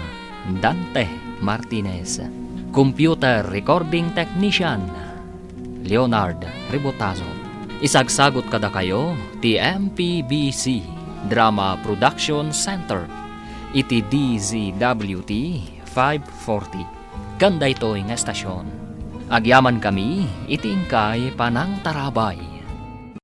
Dante Martinez. Computer Recording Technician, Leonard Ribotazo. Isagsagot kada kayo, ti MPBC Drama Production Center, iti DZWT 540. Ganda ito ng estasyon. Agyaman kami, iti ingkay panang tarabay.